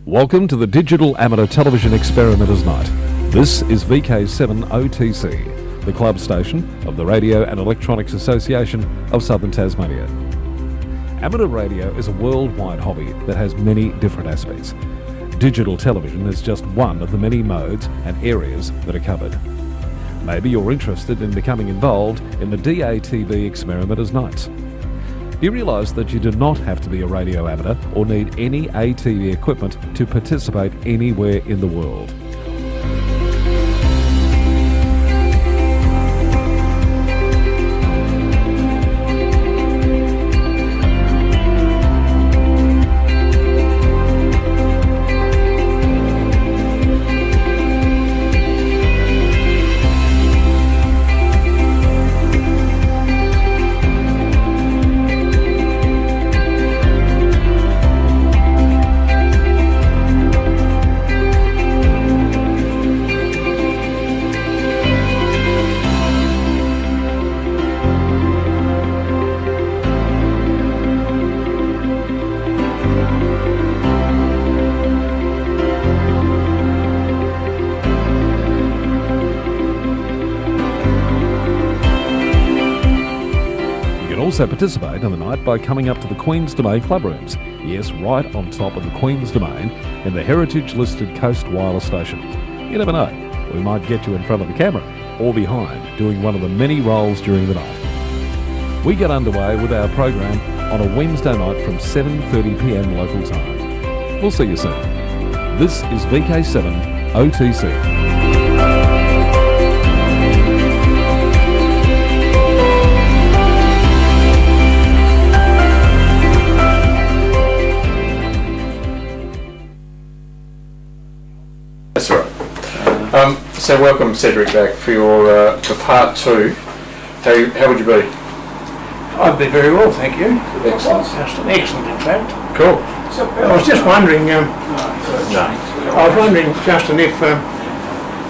Welcome to the Digital Amateur Television Experimenters Night. This is VK7OTC, the club station of the Radio and Electronics Association of Southern Tasmania. Amateur radio is a worldwide hobby that has many different aspects. Digital television is just one of the many modes and areas that are covered. Maybe you're interested in becoming involved in the DATV Experimenters Nights. You realise that you do not have to be a radio amateur or need any ATV equipment to participate anywhere in the world. Also participate in the night by coming up to the Queen's Domain club rooms. Yes, right on top of the Queen's Domain in the heritage-listed Coast Wireless Station. You never know, we might get you in front of the camera or behind doing one of the many roles during the night. We get underway with our program on a Wednesday night from 7:30pm local time. We'll see you soon. This is VK7 OTC. That's right. So welcome, Cedric, back for your for part two. How would you be? I'd be very well, thank you. Excellent. Excellent, in fact. Cool. I was just wondering, Justin, if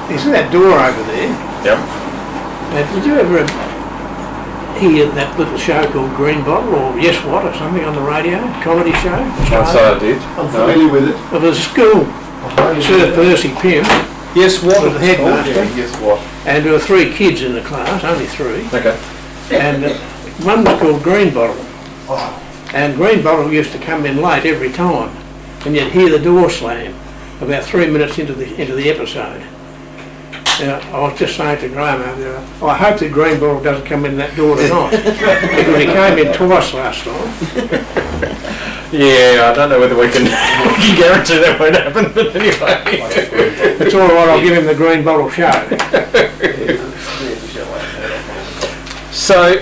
you see that door over there? Yep. Did you ever hear that little show called Green Bottle or Yes What or something on the radio? Comedy show? I'd say I did. I'm familiar with it. Of a school. Sir Percy Pym. Yes, what? Was the headmaster. Yeah, yes, what? And there were 3 kids in the class, only 3. Okay. And one was called Green Bottle. Oh. And Green Bottle used to come in late every time, and you'd hear the door slam about 3 minutes into the episode. Now, I was just saying to Graham over there, I hope that Green Bottle doesn't come in that door tonight, because he came in twice last time. Yeah, I don't know whether we can guarantee that won't happen, but anyway. It's all right, I'll give him the Green Bottle show. So,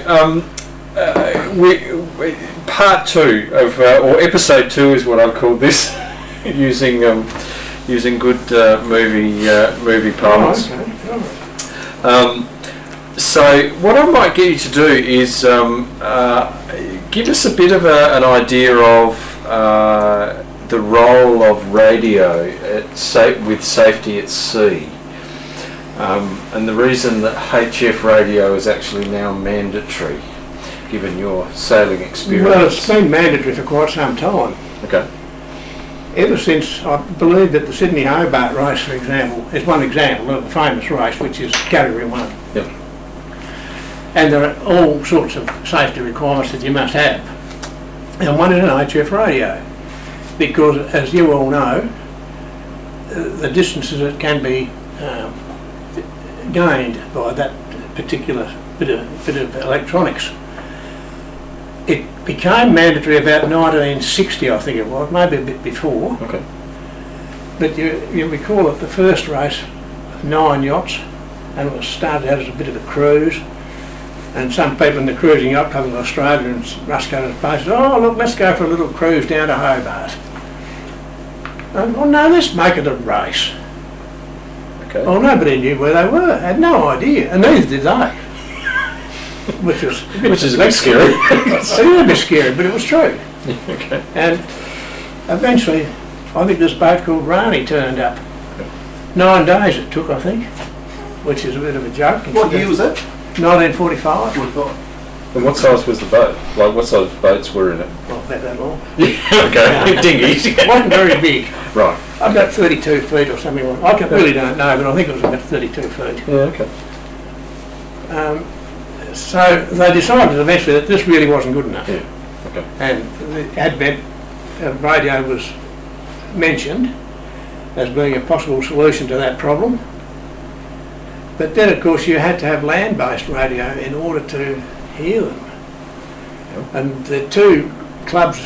part two of, or episode 2 is what I've called this, using good movie parlance. Oh, okay. So what I might get you to do is give us a bit of an idea of the role of radio with safety at sea, and the reason that HF radio is actually now mandatory, given your sailing experience. Well, it's been mandatory for quite some time. Okay. Ever since, I believe that the Sydney Hobart race, for example, is one example of a famous race, which is Category 1. Yep. And there are all sorts of safety requirements that you must have. And one is an HF radio, because as you all know, the distances that can be gained by that particular bit of electronics. It became mandatory about 1960, I think it was, maybe a bit before. Okay. But you recall that the first race, 9 yachts, and it was started out as a bit of a cruise. And some people in the cruising yacht club in Australia and Rhode Scholars places, oh look, let's go for a little cruise down to Hobart. Oh no, let's make it a race. Okay. Well, nobody knew where they were, had no idea, and neither did they. Which is a bit scary. It is a bit scary, but it was true. Okay. And eventually, I think this boat called Rani turned up. 9 days it took, I think, which is a bit of a joke. What year was that? 1945. 45. And what size was the boat? Like, what size boats were in it? Not that long. Okay, dinghies. It wasn't very big. Right. about 32 feet or something like that. Really don't know, but I think it was about 32 feet. Yeah, okay. So they decided eventually that this really wasn't good enough. Yeah, okay. And the advent of radio was mentioned as being a possible solution to that problem. But then, of course, you had to have land-based radio in order to hear them. Yep. And the two clubs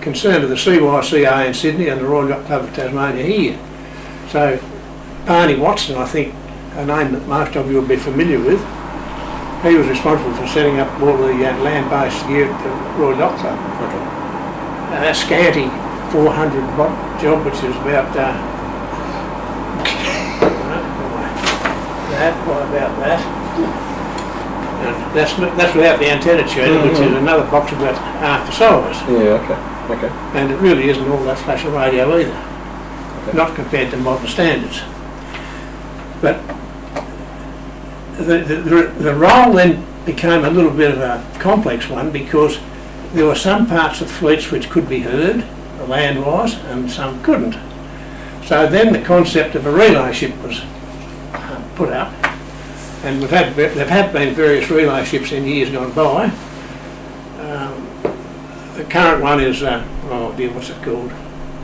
concerned are the CYCA in Sydney and the Royal Yacht Club of Tasmania here. So Barney Watson, I think, a name that most of you will be familiar with, he was responsible for setting up all the land-based gear at the Royal Yacht Club. Okay. A scanty 400 watt job, which is about about that. And that's without the antenna tuner, which is another box about half the size. Yeah, okay. Okay. And it really isn't all that flash of radio either, Okay. not compared to modern standards. But the role then became a little bit of a complex one, because there were some parts of fleets which could be heard land-wise and some couldn't. So then the concept of a relay ship was put up, and there have been various relay ships in years gone by. The current one is, what's it called?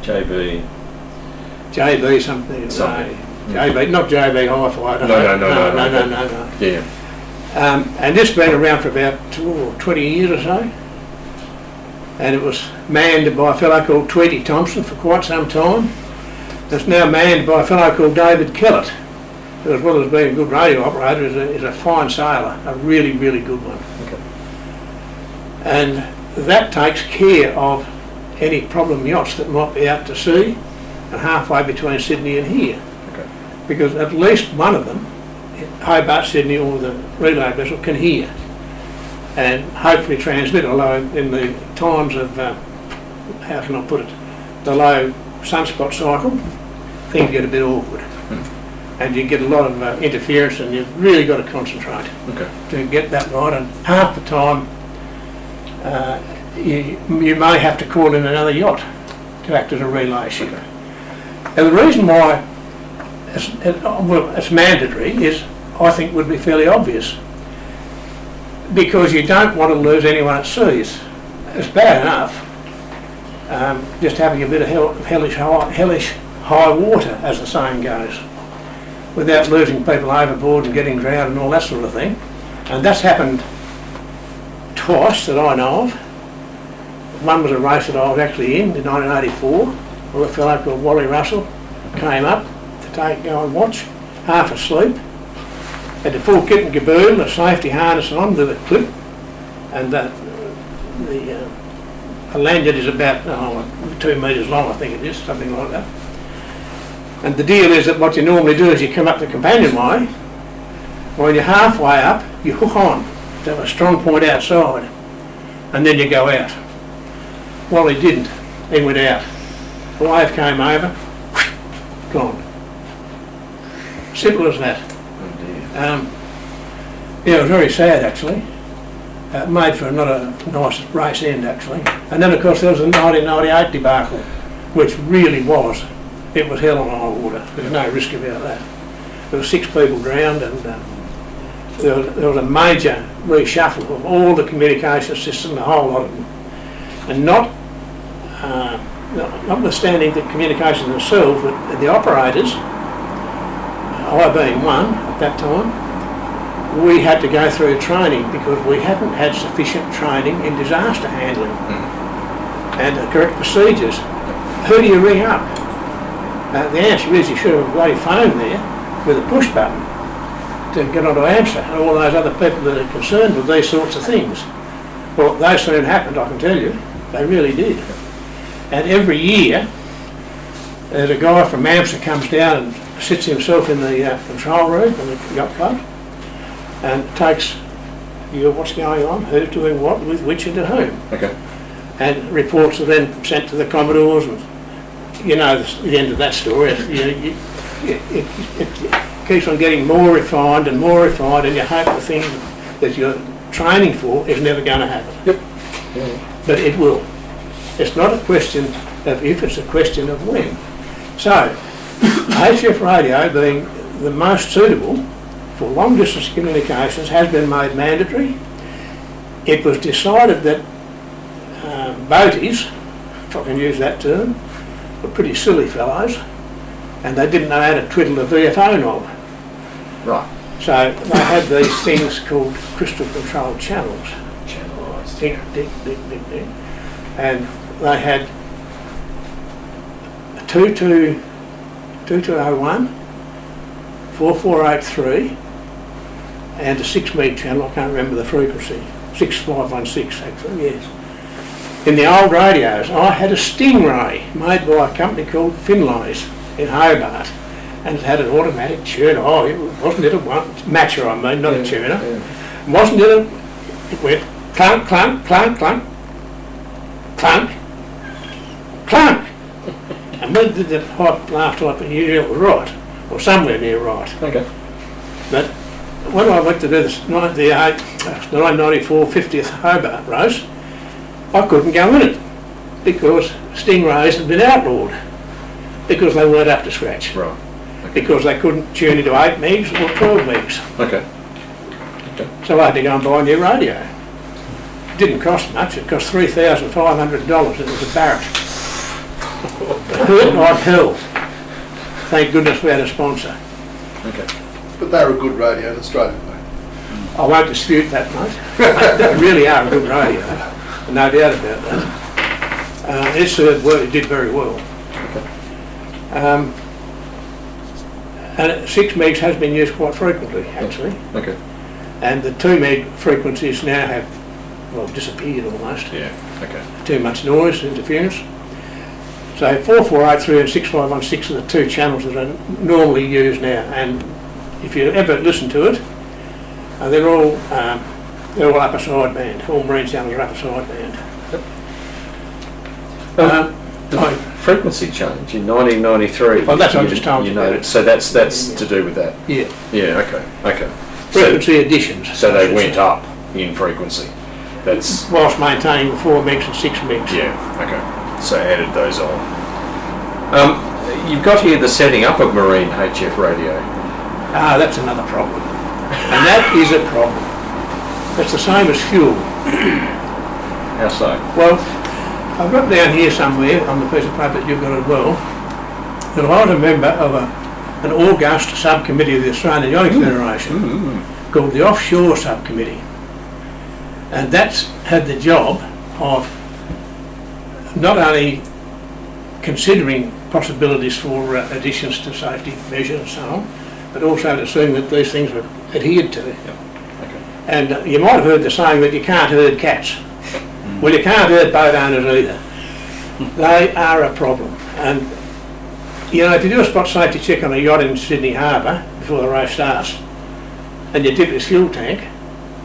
JB. JB something. JB, not JB Hi-Fi. No. Yeah. And this has been around for about 20 years or so. And it was manned by a fellow called Tweety Thompson for quite some time. It's now manned by a fellow called David Kellett, who, as well as being a good radio operator, is a fine sailor, a really, really good one. Okay. And that takes care of any problem yachts that might be out to sea and halfway between Sydney and here. Okay. Because at least one of them, Hobart, Sydney, or the relay vessel, can hear and hopefully transmit, although in the times of, how can I put it, the low sunspot cycle, things get a bit awkward. And you get a lot of interference, and you've really got to concentrate to get that right. And half the time, you may have to call in another yacht to act as a relay ship. Okay. And the reason why it's mandatory is, I think, would be fairly obvious. Because you don't want to lose anyone at sea. It's bad enough just having a bit of hellish high water, as the saying goes, without losing people overboard and getting drowned and all that sort of thing. And that's happened twice that I know of. One was a race that I was actually in 1984, where a fellow called Wally Russell came up to go and watch, half asleep, had the full kit and caboodle, a safety harness on with a clip, and the lanyard is about 2 metres long, I think it is, something like that. And the deal is that what you normally do is you come up the companionway. When you're halfway up, you hook on to a strong point outside, and then you go out. Well, he didn't. He went out. The wave came over, gone. Simple as that. Yeah, it was very sad actually. Made for not a nice race end actually. And then of course there was the 1998 debacle, which really was. It was hell on high water. There's no risk about that. There were 6 people drowned, and there was a major reshuffle of all the communication system, the whole lot of them. And notwithstanding the communications themselves, but the operators, I being one at that time, we had to go through training because we hadn't had sufficient training in disaster handling and the correct procedures. Who do you ring up? The answer is you should have a bloody phone there with a push button to get onto AMSA and all those other people that are concerned with these sorts of things. Well, those soon happened, I can tell you. They really did. And every year, there's a guy from AMSA comes down and sits himself in the control room in the yacht club and takes what's going on, who's doing what, with which and to whom. Okay. And reports are then sent to the Commodores, and you know the end of that story. It keeps on getting more refined, and you hope the thing that you're training for is never going to happen. Yep. Yeah. But it will. It's not a question of if, it's a question of when. So, HF radio being the most suitable for long distance communications has been made mandatory. It was decided that boaties, if I can use that term, were pretty silly fellows, and they didn't know how to twiddle the VFO knob. Right. So they had these things called crystal controlled channels. Channelized. Tick, tick, tick, tick, tick. And they had a 2201, 4483, and a 6 meg channel. I can't remember the frequency. 6516 actually, yes. In the old radios, I had a Stingray made by a company called Finlays in Hobart, and it had an automatic tuner. Oh, wasn't it a matcher, I mean, not a tuner. Yeah. Wasn't it it went clunk, clunk, clunk, clunk, clunk, clunk. And when it did that hot laugh type, you knew it was right, or somewhere near right. Okay. But when I went to do this 1994 50th Hobart race, I couldn't go in it because Stingrays had been outlawed because they weren't up to scratch. Right. Because they couldn't tune into 8 megs or 12 megs. Okay. So I had to go and buy a new radio. It didn't cost much, it cost $3,500. It was a Barrett. It hurt like hell. Thank goodness we had a sponsor. Okay. But they're a good radio in Australia, mate. I won't dispute that, mate. They really are a good radio, no doubt about that. It served well, it did very well. And 6 megs has been used quite frequently, actually. Okay. And the 2 meg frequencies now have, well, disappeared almost. Yeah. Okay. Too much noise, interference. So 4483 and 6516 are the two channels that are normally used now. And if you ever listen to it, they're all upper sideband. All marine channels are upper sideband. The frequency change in 1993. Well, that's what I just told you about it. So that's to do with that. Yeah. Yeah. Okay. Okay. Frequency additions. So they went up in frequency. That's whilst maintaining 4 megs and 6 megs. yeah. Okay. So added those on. You've got here the setting up of marine HF radio. Ah, that's another problem. And that is a problem. It's the same as fuel. How so? Well, I've got down here somewhere on the piece of paper that you've got as well that I was a member of an august sub committee of the Australian Yachting Federation called the Offshore Sub Committee. And that's had the job of not only considering possibilities for additions to safety measures and so on, but also to seeing that these things were adhered to. Yep. Okay. And you might have heard the saying that you can't herd cats. Well, you can't herd boat owners either. They are a problem. And, you know, if you do a spot safety check on a yacht in Sydney Harbour before the race starts, and you dip this fuel tank,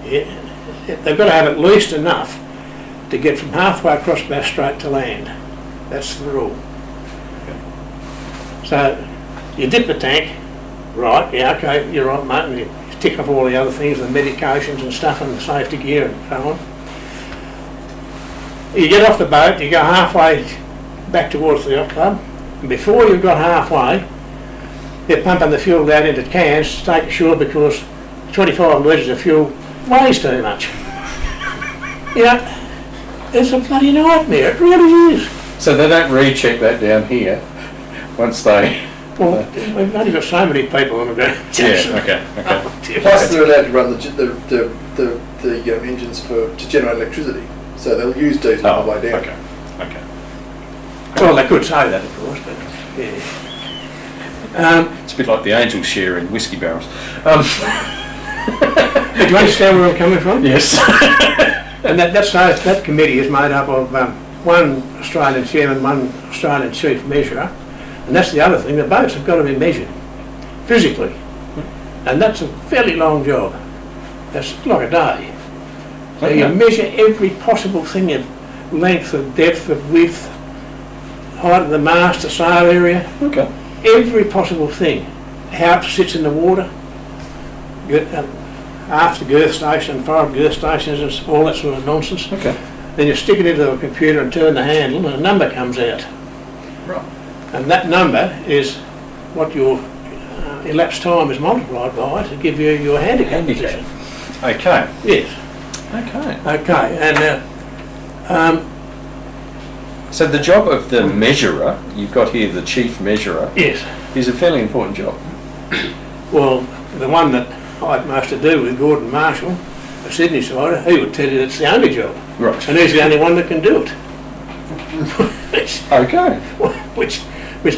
they've got to have at least enough to get from halfway across Bass Strait to land. That's the rule. Okay. So, you dip the tank, right, yeah, okay, you're right, mate, and you tick off all the other things, the medications and stuff and the safety gear and so on. You get off the boat, you go halfway back towards the yacht club, and before you've got halfway, they're pumping the fuel out into cans to take ashore because 25 litres of fuel weighs too much. You know, it's a bloody nightmare, it really is. So they don't recheck that down here once they. Well, we've only got so many people on the ground. Yeah. Okay. Okay. Plus, they're allowed to run the engines to generate electricity, so they'll use diesel on the way down. Okay. Okay. Well, they could say that, of course, but yeah. It's a bit like the angels share in whiskey barrels. Do you understand where I'm coming from? Yes. And that committee is made up of one Australian chairman, one Australian chief measurer, and that's the other thing, the boats have got to be measured physically, and that's a fairly long job. That's like a day. So you measure every possible thing of length, of depth, of width, height of the mast, the sail area, Okay. every possible thing, how it sits in the water, after girth station, forward girth stations, and all that sort of nonsense. Okay. Then you stick it into a computer and turn the handle and a number comes out. Right. And that number is what your elapsed time is multiplied by to give you your handicap position. Okay. Yes. Okay. Okay. And So the job of the measurer, you've got here the chief measurer, yes. is a fairly important job. Well, the one that I had most to do with, Gordon Marshall, a Sydney sider, he would tell you it's the only job. Right. And he's the only one that can do it. Okay. which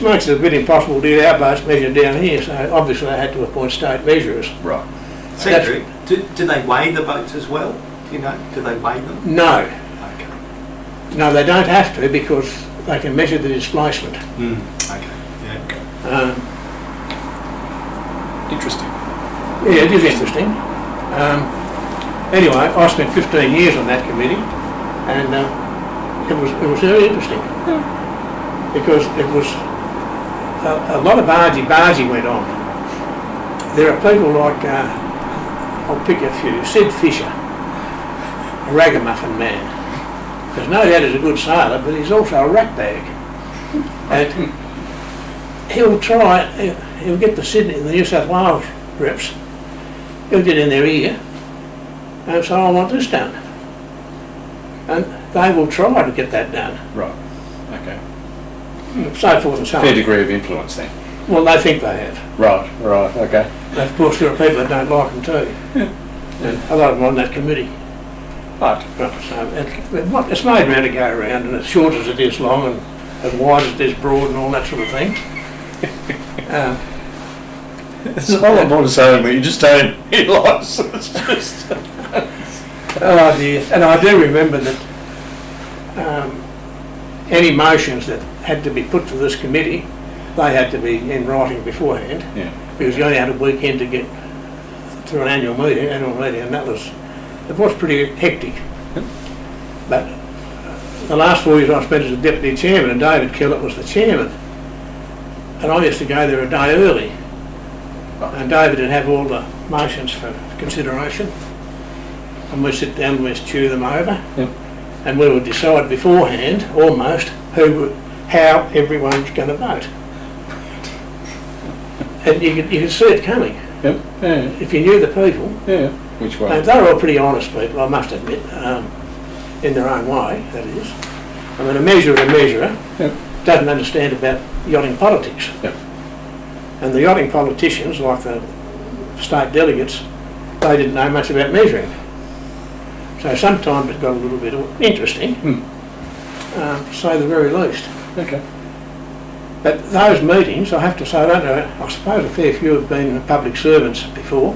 makes it a bit impossible to get our boats measured down here, so obviously they had to appoint state measurers. Right. Cedric, do they weigh the boats as well? Do you know? Do they weigh them? No. Okay. No, they don't have to because they can measure the displacement. Okay. Yeah. Interesting. Yeah, it is interesting. Anyway, I spent 15 years on that committee, and it was very interesting because it was a lot of argy-bargy went on. There are people like, I'll pick a few, Sid Fisher, a ragamuffin man. There's no doubt he's a good sailor, but he's also a ratbag. And he'll get the New South Wales reps, he'll get in their ear and say, I want this done. And they will try to get that done. Right. Okay. So forth and so on. Fair degree of influence then. Well, they think they have. Right. Right. Okay. But of course, there are people that don't like them too. And a lot of them on that committee. Right. So it's made round to go around, and as short as it is long and as wide as it is broad and all that sort of thing. There's a whole lot more to say than that you just don't realise. It's just... Oh dear. And I do remember that any motions that had to be put to this committee, they had to be in writing beforehand. Yeah. Because you only had a weekend to get through an annual meeting, and it was pretty hectic. But the last 4 years I spent as a deputy chairman, and David Kellett was the chairman. And I used to go there a day early. And David would have all the motions for consideration. And we'd sit down and we'd chew them over. Yep. And we would decide beforehand, almost, how everyone's going to vote. And you could see it coming. Yep. Yeah. If you knew the people. Yeah. Which way? And they were all pretty honest people, I must admit, in their own way, that is. I mean, a measurer Yep. doesn't understand about yachting politics. Yep. And the yachting politicians, like the state delegates, they didn't know much about measuring. So sometimes it got a little bit interesting, to say the very least. Okay. But those meetings, I have to say, I don't know, I suppose a fair few have been public servants before.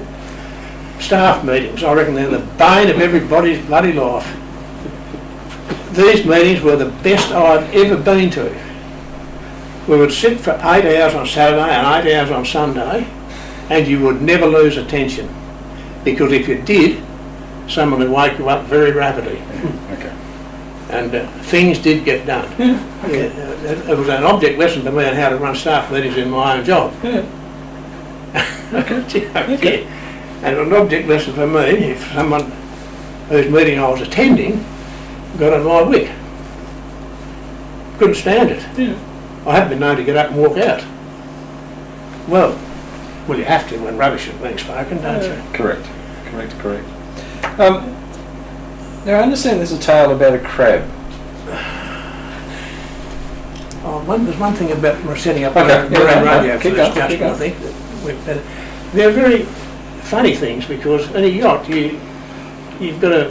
Staff meetings, I reckon they're the bane of everybody's bloody life. These meetings were the best I've ever been to. We would sit for 8 hours on Saturday and 8 hours on Sunday, and you would never lose attention. Because if you did, someone would wake you up very rapidly. Okay. And things did get done. Yeah. Okay. It was an object lesson to me on how to run staff meetings in my own job. Yeah. Okay. And an object lesson for me if someone whose meeting I was attending got on my wick. Couldn't stand it. Yeah. I have been known to get up and walk out. Well, you have to when rubbish is being spoken, don't you? Correct. Now I understand there's a tale about a crab. There's one thing about setting up Okay, marine radio keep first, going, keep Justin, I think. They're very funny things because in a yacht you've got a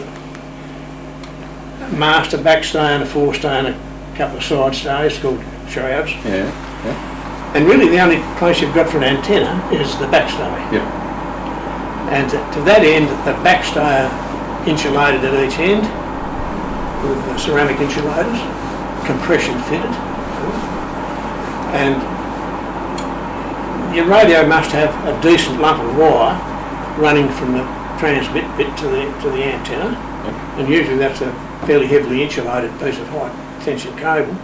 mast, a backstay and a forestay and a couple of side stays called shrouds. Yeah. And really the only place you've got for an antenna is the backstay. Yep. And to that end, the backstay are insulated at each end with ceramic insulators, compression fitted. And your radio must have a decent lump of wire running from the transmit bit to the antenna. Yep. And usually that's a fairly heavily insulated piece of high tension cable.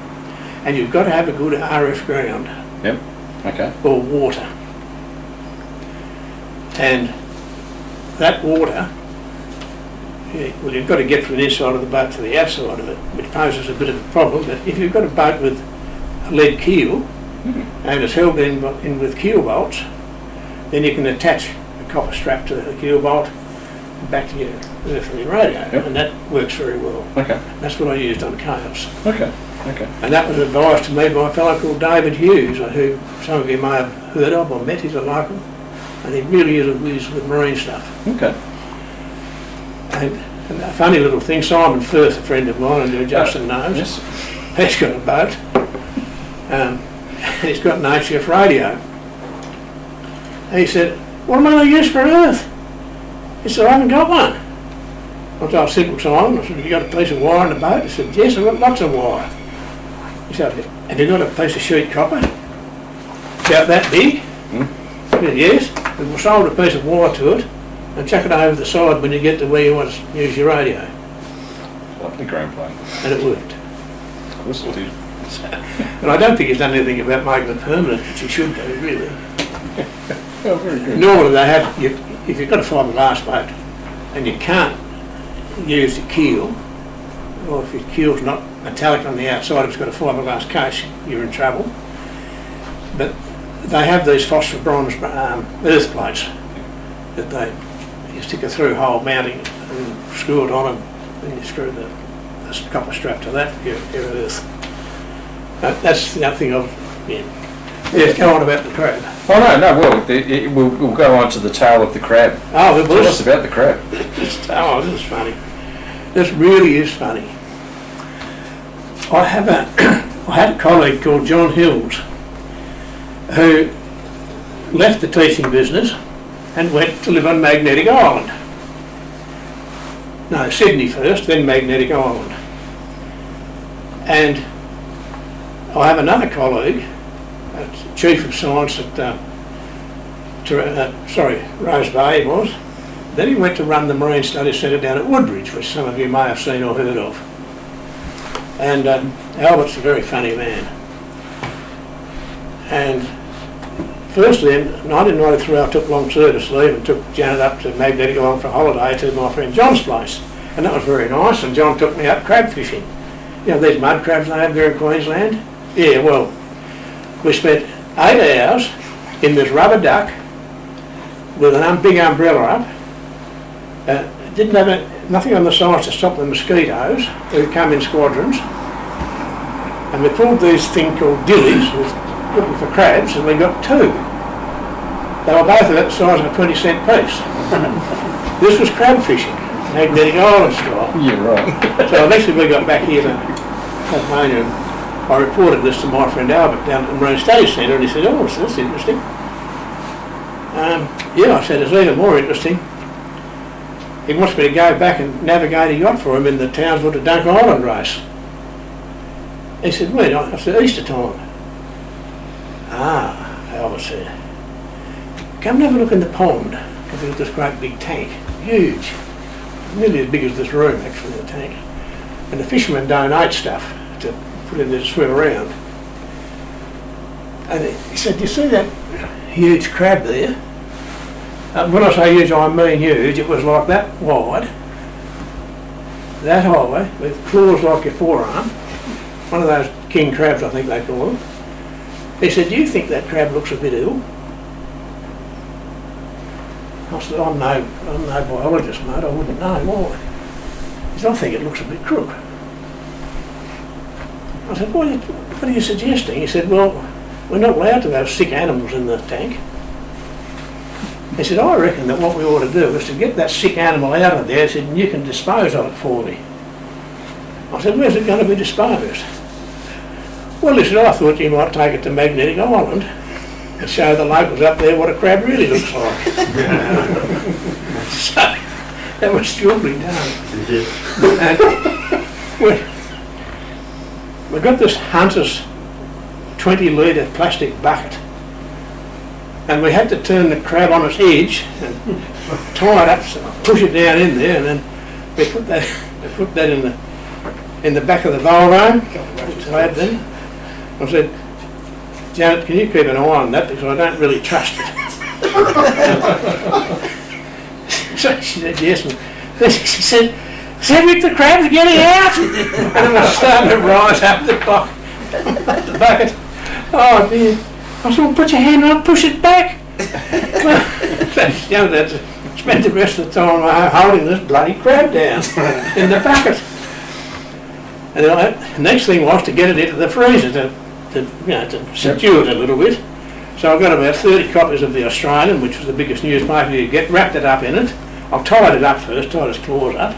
And you've got to have a good RF ground. Yep. Okay. Or water. And that water, you've got to get from the inside of the boat to the outside of it, which poses a bit of a problem. But if you've got a boat with a lead keel, and it's held in with keel bolts. Then you can attach a copper strap to the keel bolt back to your earthly radio, and that works very well. Okay. That's what I used on Chaos. Okay. Okay. And that was advised to me by a fellow called David Hughes, who some of you may have heard of or met. He's a local, and he really is a whiz with marine stuff. Okay. And a funny little thing, Simon Firth, a friend of mine, and who Justin knows, Yes. he's got a boat. He's got an HF radio. He said, "What am I going to use for Earth?" He said, "I haven't got one." I told Cedric Simon, I said, "Have you got a piece of wire in the boat?" He said, "Yes, I've got lots of wire." He said, "Have you got a piece of sheet copper? About that big?" I said, "Yes." And we'll solder a piece of wire to it and chuck it over the side when you get to where you want to use your radio. Lovely grand plan. And it worked. Of course it did. And I don't think he's done anything about making it permanent, which he should do, really. Oh, very good. Normally they have, if you've got a fiberglass boat and you can't use the keel, or if your keel's not metallic on the outside, it's got a fiberglass case, you're in trouble. But they have these phosphor bronze earth plates that you stick a through hole mounting and screw it on, and you screw the copper strap to that for your earth. That's the other thing of, yeah, go on about the crab. Oh no, we'll go on to the tail of the crab. Oh, Tell us about the crab. Oh, this is funny. This really is funny. I had a colleague called John Hills who left the teaching business and went to live on Magnetic Island. No, Sydney first, then Magnetic Island. And I have another colleague, Chief of Science at Rose Bay was. Then he went to run the Marine Studies Centre down at Woodbridge, which some of you may have seen or heard of. And Albert's a very funny man. And firstly, in 1993, I took long service leave and took Janet up to Magnetic Island for a holiday to my friend John's place. And that was very nice, and John took me up crab fishing. You know, these mud crabs they have there in Queensland? Yeah, well, we spent 8 hours in this rubber duck with a big umbrella up. Didn't have nothing on the sides to stop the mosquitoes who come in squadrons. And we pulled these things called dillies looking for crabs, and we got 2. They were both about the size of a 20-cent piece. This was crab fishing, Magnetic Island style. Yeah, right. So eventually we got back here to Tasmania, and I reported this to my friend Albert down at the Marine Studies Centre, and he said, "Oh, that's interesting." Yeah, I said, "It's even more interesting. He wants me to go back and navigate a yacht for him in the Townsville to Dunk Island race." He said, "When?" I said, "Easter time." "Ah," Albert said, "come and have a look in the pond." Because there's this great big tank, huge, nearly as big as this room actually, the tank. And the fishermen donate stuff to put in there to swim around. And he said, "You see that huge crab there?" When I say huge, I mean huge. It was like that wide, that high, with claws like your forearm. One of those king crabs, I think they call them. He said, "Do you think that crab looks a bit ill?" I said, I'm no biologist, mate. I wouldn't know why." He said, "I think it looks a bit crook." I said, what are you suggesting?" He said, "Well, we're not allowed to have sick animals in the tank." He said, "I reckon that what we ought to do is to get that sick animal out of there," he said, "and you can dispose of it for me." I said, "Where's it going to be disposed?" "Well," he said, "I thought you might take it to Magnetic Island and show the locals up there what a crab really looks like." So that was duly done. And we got this Hunter's 20-litre plastic bucket, and we had to turn the crab on its edge and tie it up, so push it down in there, and then we put that in the back of the Volvo, which I had then. I said, "Janet, can you keep an eye on that, because I don't really trust it." So she said yes, and then she said, "Cedric, the crab's getting out!" And I was starting to rise up the bucket. Oh dear. I said, well, put your hand on it, push it back. You know, that's spent the rest of the time holding this bloody crab down in the bucket. And the next thing was to get it into the freezer to stew it a little bit. So I got about 30 copies of the Australian, which was the biggest newspaper you could get, wrapped it up in it. I tied it up first, tied its claws up,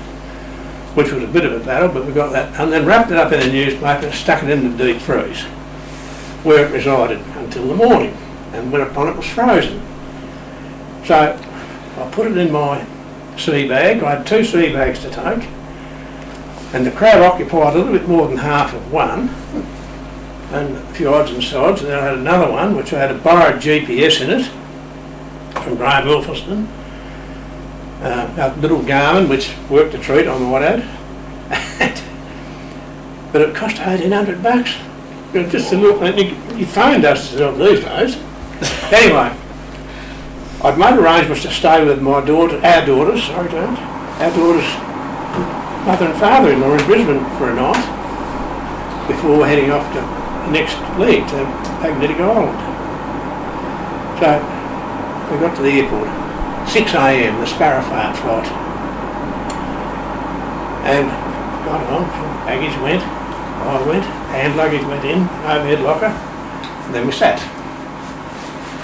which was a bit of a battle, but we got that, and then wrapped it up in a newspaper and stuck it in the deep freeze, where it resided until the morning, and whereupon it was frozen. So I put it in my sea bag. I had 2 sea bags to take, and the crab occupied a little bit more than half of one, and a few odds and sods, and then I had another one which I had a borrowed GPS in it from Graham Ilfeston, a little Garmin which worked a treat on the Waddad, but it cost $1,800. You know, just a little, your phone does it these days. Anyway, I'd made arrangements to stay with our daughter's mother and father-in-law in Brisbane for a night before heading off to the next leg to Magnetic Island. So we got to the airport, 6 a.m, the Sparrowfart flight, and got on, baggage went, I went, hand luggage went in, overhead locker, and then we sat.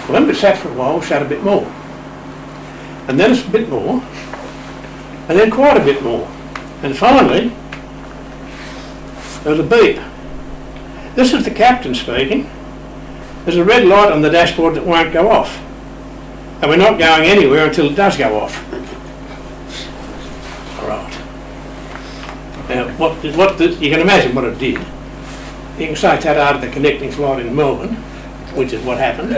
Well, when we sat for a while, we sat a bit more, and then it's a bit more, and then quite a bit more, and finally there was a beep. This is the captain speaking. There's a red light on the dashboard that won't go off, and we're not going anywhere until it does go off. All right. Now, you can imagine what it did. You can say that out of the connecting flight in Melbourne, which is what happened.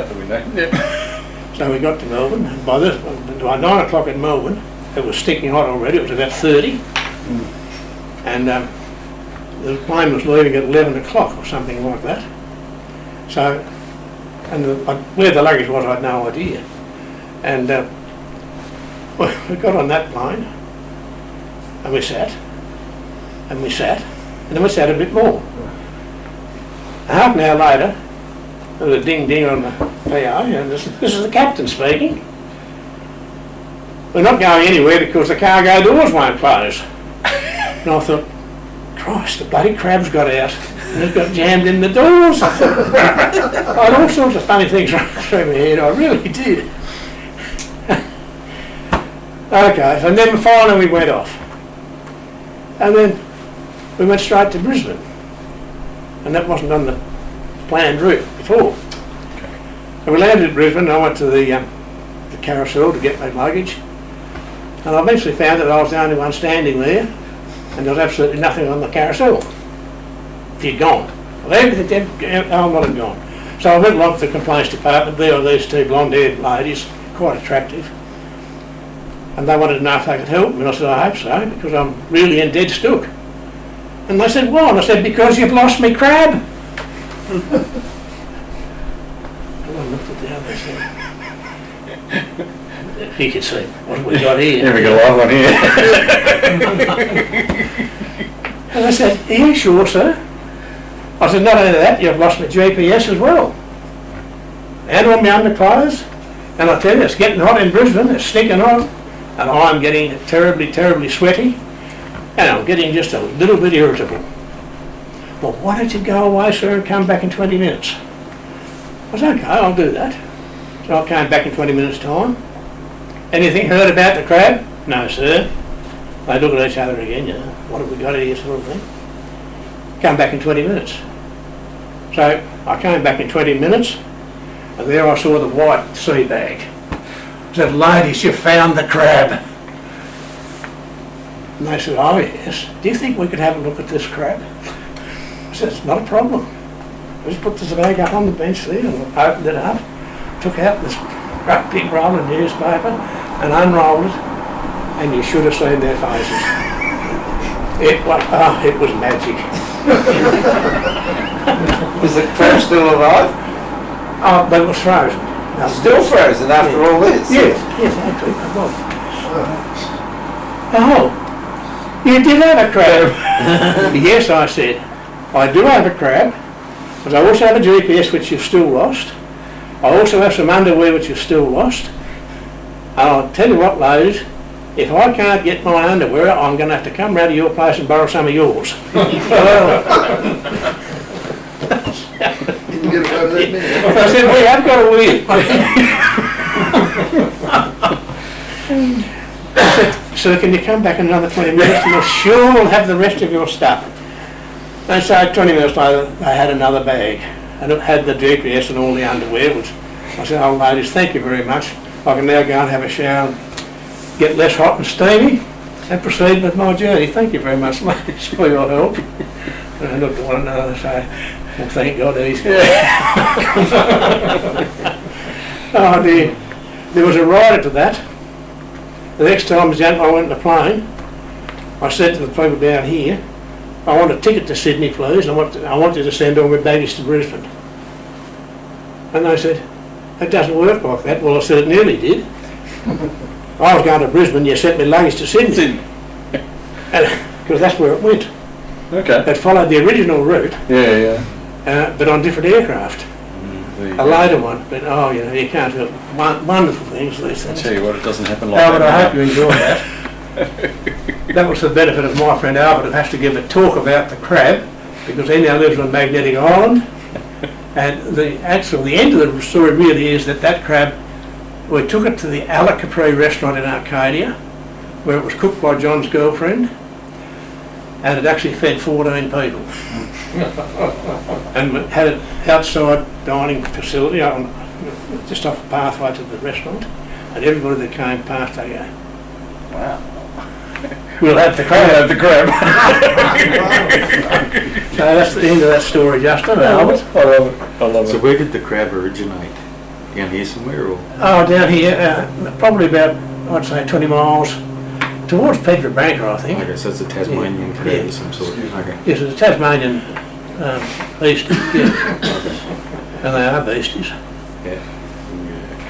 So we got to Melbourne, and by 9 o'clock in Melbourne, it was sticking hot already. It was about 30, and the plane was leaving at 11 o'clock or something like that. So, and where the luggage was, I had no idea. And we got on that plane, and we sat, and we sat, and then we sat a bit more. Half an hour later, there was a ding-ding on the PA, and this is the captain speaking. We're not going anywhere because the cargo doors won't close. And I thought, Christ, the bloody crab's got out and it got jammed in the doors. I thought, I had all sorts of funny things running through my head, I really did. Okay, so then finally we went off. And then we went straight to Brisbane. And that wasn't on the planned route before. So we landed at Brisbane, and I went to the carousel to get my luggage. And I eventually found that I was the only one standing there, and there was absolutely nothing on the carousel. She'd gone. Well, everything, Almond had gone. So I went along to the complaints department. There were these 2 blonde-haired ladies, quite attractive. And they wanted to know if they could help me, and I said, I hope so, because I'm really in dead stuck. And they said, why? And I said, because you've lost me crab. And I looked at the others and if you could see, what have we got here? Yeah, we got a live one here. And I said, are you sure, sir? I said, not only that, you've lost my GPS as well. And all my underclothes. And I tell you, it's getting hot in Brisbane, it's stinking hot. And I'm getting terribly, terribly sweaty. And I'm getting just a little bit irritable. Well, why don't you go away, sir, and come back in 20 minutes? I said, okay, I'll do that. So I came back in 20 minutes' time. Anything heard about the crab? No, sir. They look at each other again, you know, what have we got here, sort of thing. Come back in 20 minutes. So I came back in 20 minutes, and there I saw the white sea bag. I said, ladies, you found the crab. And they said, oh yes, do you think we could have a look at this crab? I said, it's not a problem. I just put this bag up on the bench there and opened it up, took out this great big roll of newspaper and unrolled it, and you should have seen their faces. It was magic. Was the crab still alive? Oh, but it was frozen. Still frozen after all this? Yes, actually, it was. Oh, you did have a crab. Yes, I said, I do have a crab, Because I also have a GPS which you've still lost. I also have some underwear which you've still lost. And I'll tell you what, ladies, if I can't get my underwear, I'm going to have to come round to your place and borrow some of yours. Didn't get away with that minute. I said, we have got a wheel. I said, so can you come back in another 20 minutes and sure we'll have the rest of your stuff. And so 20 minutes later they had another bag and it had the GPS and all the underwear, which I said, oh ladies, thank you very much. I can now go and have a shower, get less hot and steamy and proceed with my journey. Thank you very much ladies for your help. And I looked at one another and say, well thank God he's Oh dear. There was a rider to that. The next time I went in the plane, I said to the people down here, I want a ticket to Sydney please, I want you to send all my baggage to Brisbane. And they said, it doesn't work like that. Well I said, it nearly did. I was going to Brisbane, you sent me luggage to Sydney. Because that's where it went. Okay. It followed the original route, Yeah. but on different aircraft. A later one, but oh, you know, you can't help wonderful things, these I things. tell you what, it doesn't happen like Albert, that. I hope you enjoyed that. That was the benefit of my friend Albert, who has to give a talk about the crab, because he now lives on Magnetic Island. And the end of the story really is that crab, we took it to the Ala Capri restaurant in Arcadia, where it was cooked by John's girlfriend, and it actually fed 14 people. And we had it outside dining facility, just off the pathway to the restaurant, and everybody that came past, they go, wow, we'll have the crab. We'll have the crab. So that's the end of that story, Justin. Albert. I love it. I love So it. where did the crab originate? Down here somewhere, or? Oh, down here, probably about, I'd say 20 miles towards Pedra Branca, I think. Okay, so it's a Tasmanian crab Yeah. of some sort. Okay. Yes, it's a Tasmanian beastie, yes. And they are beasties. Yeah.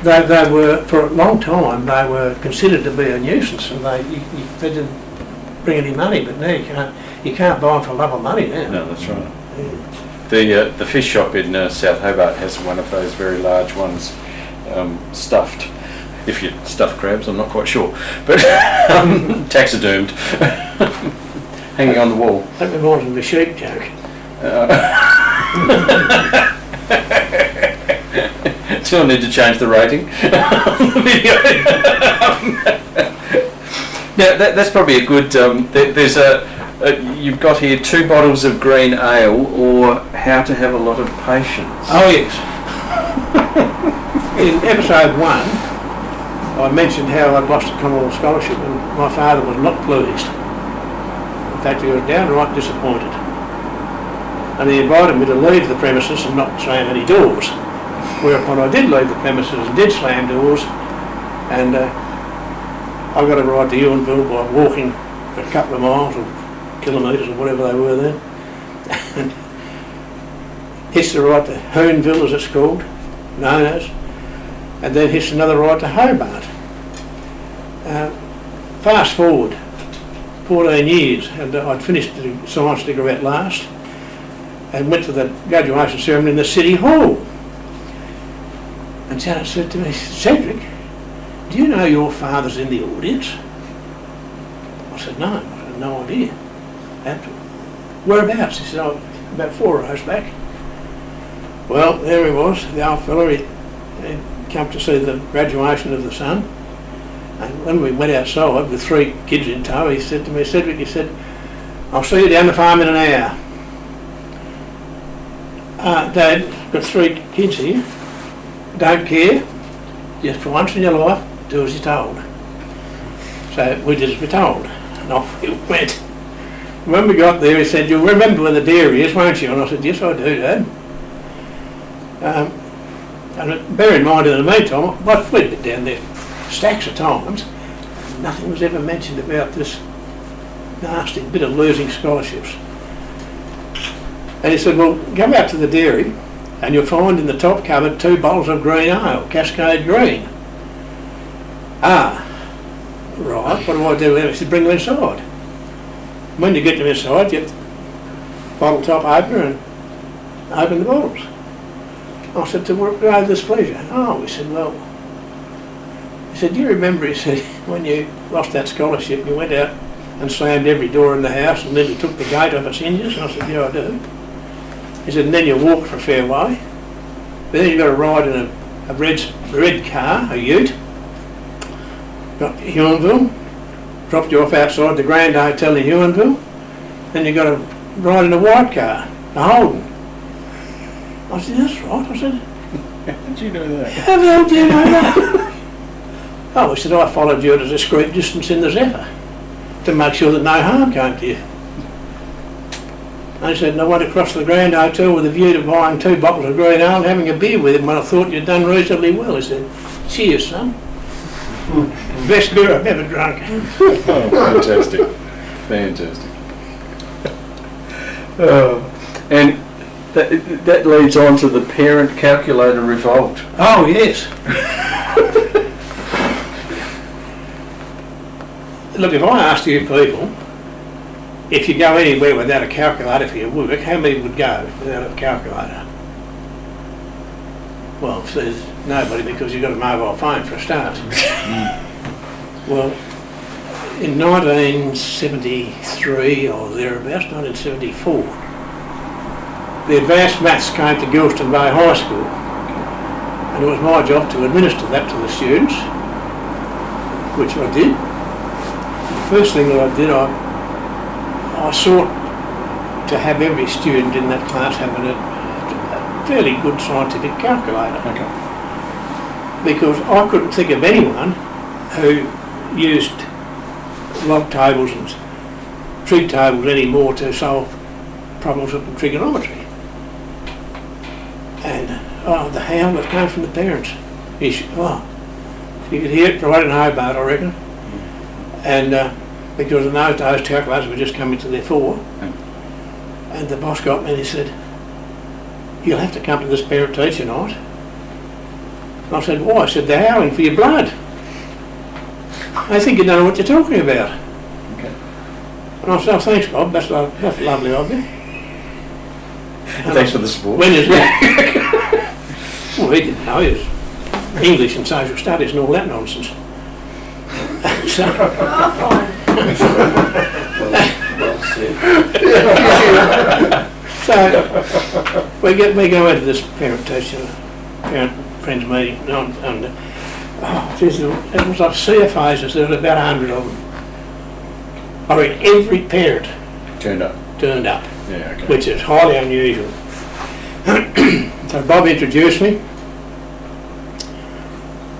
They were, for a long time, they were considered to be a nuisance, and they didn't bring any money, but now you can't buy them for love of money now. No, that's right. The fish shop in South Hobart has one of those very large ones, stuffed. If you stuff crabs, I'm not quite sure, but taxidermed, hanging on the wall. That reminds me of a sheep joke. Still need to change the rating. Now that's probably a good. There's you've got here 2 bottles of green ale, or how to have a lot of patience. Oh yes. In episode 1, I mentioned how I'd lost a Commonwealth scholarship, and my father was not pleased. In fact, he was downright disappointed. And he invited me to leave the premises and not slam any doors. Whereupon I did leave the premises and did slam doors, and I got a ride to Ewanville by walking for a couple of miles or kilometres or whatever they were then. And hitched a ride to Hoonville, as it's called, known as, and then hitched another ride to Hobart. Fast forward 14 years, and I'd finished the science degree at last, and went to the graduation ceremony in the City Hall. And Janet said to me, Cedric, do you know your father's in the audience? I said, no. I had no idea. Whereabouts? He said, oh, about 4 rows back. Well, there he was, the old fellow. He'd come to see the graduation of the son. And when we went outside with 3 kids in tow, he said to me, Cedric, he said, I'll see you down the farm in an hour. Dad, got 3 kids here. Don't care. Just for once in your life, do as you're told. So we did as we're told. And off we went. When we got there, he said, you'll remember where the dairy is, won't you? And I said, yes, I do, Dad. And bear in mind, in the meantime, we'd been down there stacks of times. Nothing was ever mentioned about this nasty bit of losing scholarships. And he said, well, go out to the dairy and you'll find in the top cupboard 2 bottles of green ale, Cascade Green. Ah, right, what do I do with them? He said, bring them inside. When you get them inside, you get the bottle top opener and open the bottles. I said, to what grade of displeasure? Oh, he said, well, he said, do you remember, he said, when you lost that scholarship, you went out and slammed every door in the house and then you took the gate off its hinges? And I said, yeah, I do. He said, and then you walked for a fair way. But then you got to ride in a red car, a ute, got to Huonville, dropped you off outside the Grand Hotel in Huonville, then you got to ride in a white car, a Holden. I said, that's right. I said, How did you know that? how the hell do you know that? Oh, he said, I followed you at a discreet distance in the Zephyr to make sure that no harm came to you. I said, and I went across to the Grand Hotel with a view to buying 2 bottles of green ale and having a beer with him when I thought you'd done reasonably well. He said, cheers, son. Best beer I've ever drunk. Oh, fantastic. Fantastic. And that leads on to the parent calculator revolt. Oh, yes. Look, if I asked you people, if you go anywhere without a calculator for your work, how many would go without a calculator? Well, there's nobody, because you've got a mobile phone for a start. Well, in 1973 or thereabouts, 1974, the advanced maths came to Geilston Bay High School, and it was my job to administer that to the students, which I did. The first thing that I did, I sought to have every student in that class having a fairly good scientific calculator. Okay. Because I couldn't think of anyone who used log tables and trig tables anymore to solve problems of trigonometry. And the howl that came from the parents. You could hear it right in Hobart, I reckon. And because in those days calculators were just coming to their fore. And the boss got me and he said, you'll have to come to this parent teacher night. And I said, why? I said, they're howling for your blood. I think you don't know what you're talking about. Okay. And I said, oh, thanks, Bob, that's lovely of you. Thanks for the support. When is that? Well, he didn't know, he was English and social studies and all that nonsense. So, so we go into this parent friends meeting, and it was like sea of faces. There were about 100 of them. I mean, every parent Turned up. Yeah, okay. which is highly unusual. So Bob introduced me.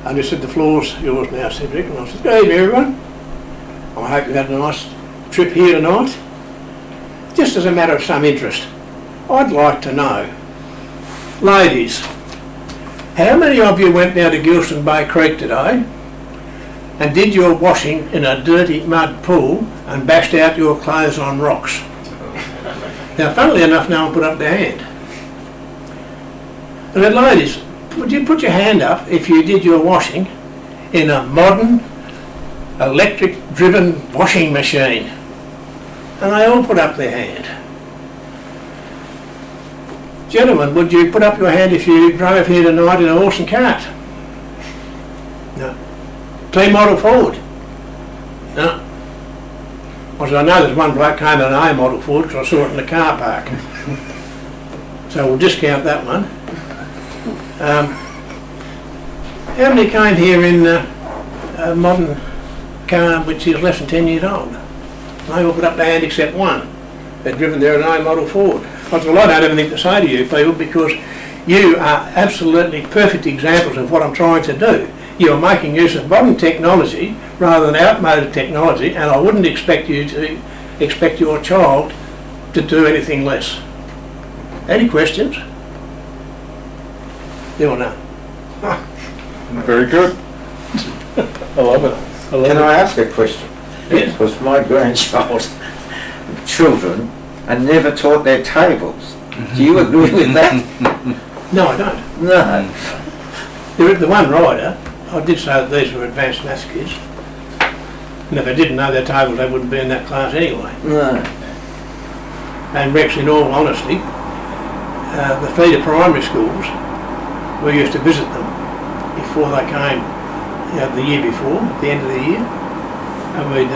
And he said, the floor's yours now, Cedric. And I said, good evening, everyone. I hope you had a nice trip here tonight. Just as a matter of some interest, I'd like to know, ladies, how many of you went down to Geilston Bay Creek today and did your washing in a dirty mud pool and bashed out your clothes on rocks? Now, funnily enough, no one put up their hand. And then, ladies, would you put your hand up if you did your washing in a modern electric-driven washing machine? And they all put up their hand. Gentlemen, would you put up your hand if you drove here tonight in a horse and cart? No. T-model Ford? No. I said, I know there's one bloke came in an A-model Ford because I saw it in the car park. So we'll discount that one. How many came here in a modern car which is less than 10 years old? They all put up their hand except one. They're driven there in an A-model Ford. I said, well, I don't have anything to say to you people because you are absolutely perfect examples of what I'm trying to do. You are making use of modern technology rather than outmoded technology, and I wouldn't expect you to expect your child to do anything less. Any questions? Yeah or no? Very good. I love it. Can I ask a question? Yes. Because my grandchild, children, are never taught their tables. Do you agree with that? No, I don't. No. The one rider, I did say that these were advanced maths kids. And if they didn't know their tables, they wouldn't be in that class anyway. No. And Rex, in all honesty, the feeder primary schools, we used to visit them before they came, the year before, at the end of the year, and we'd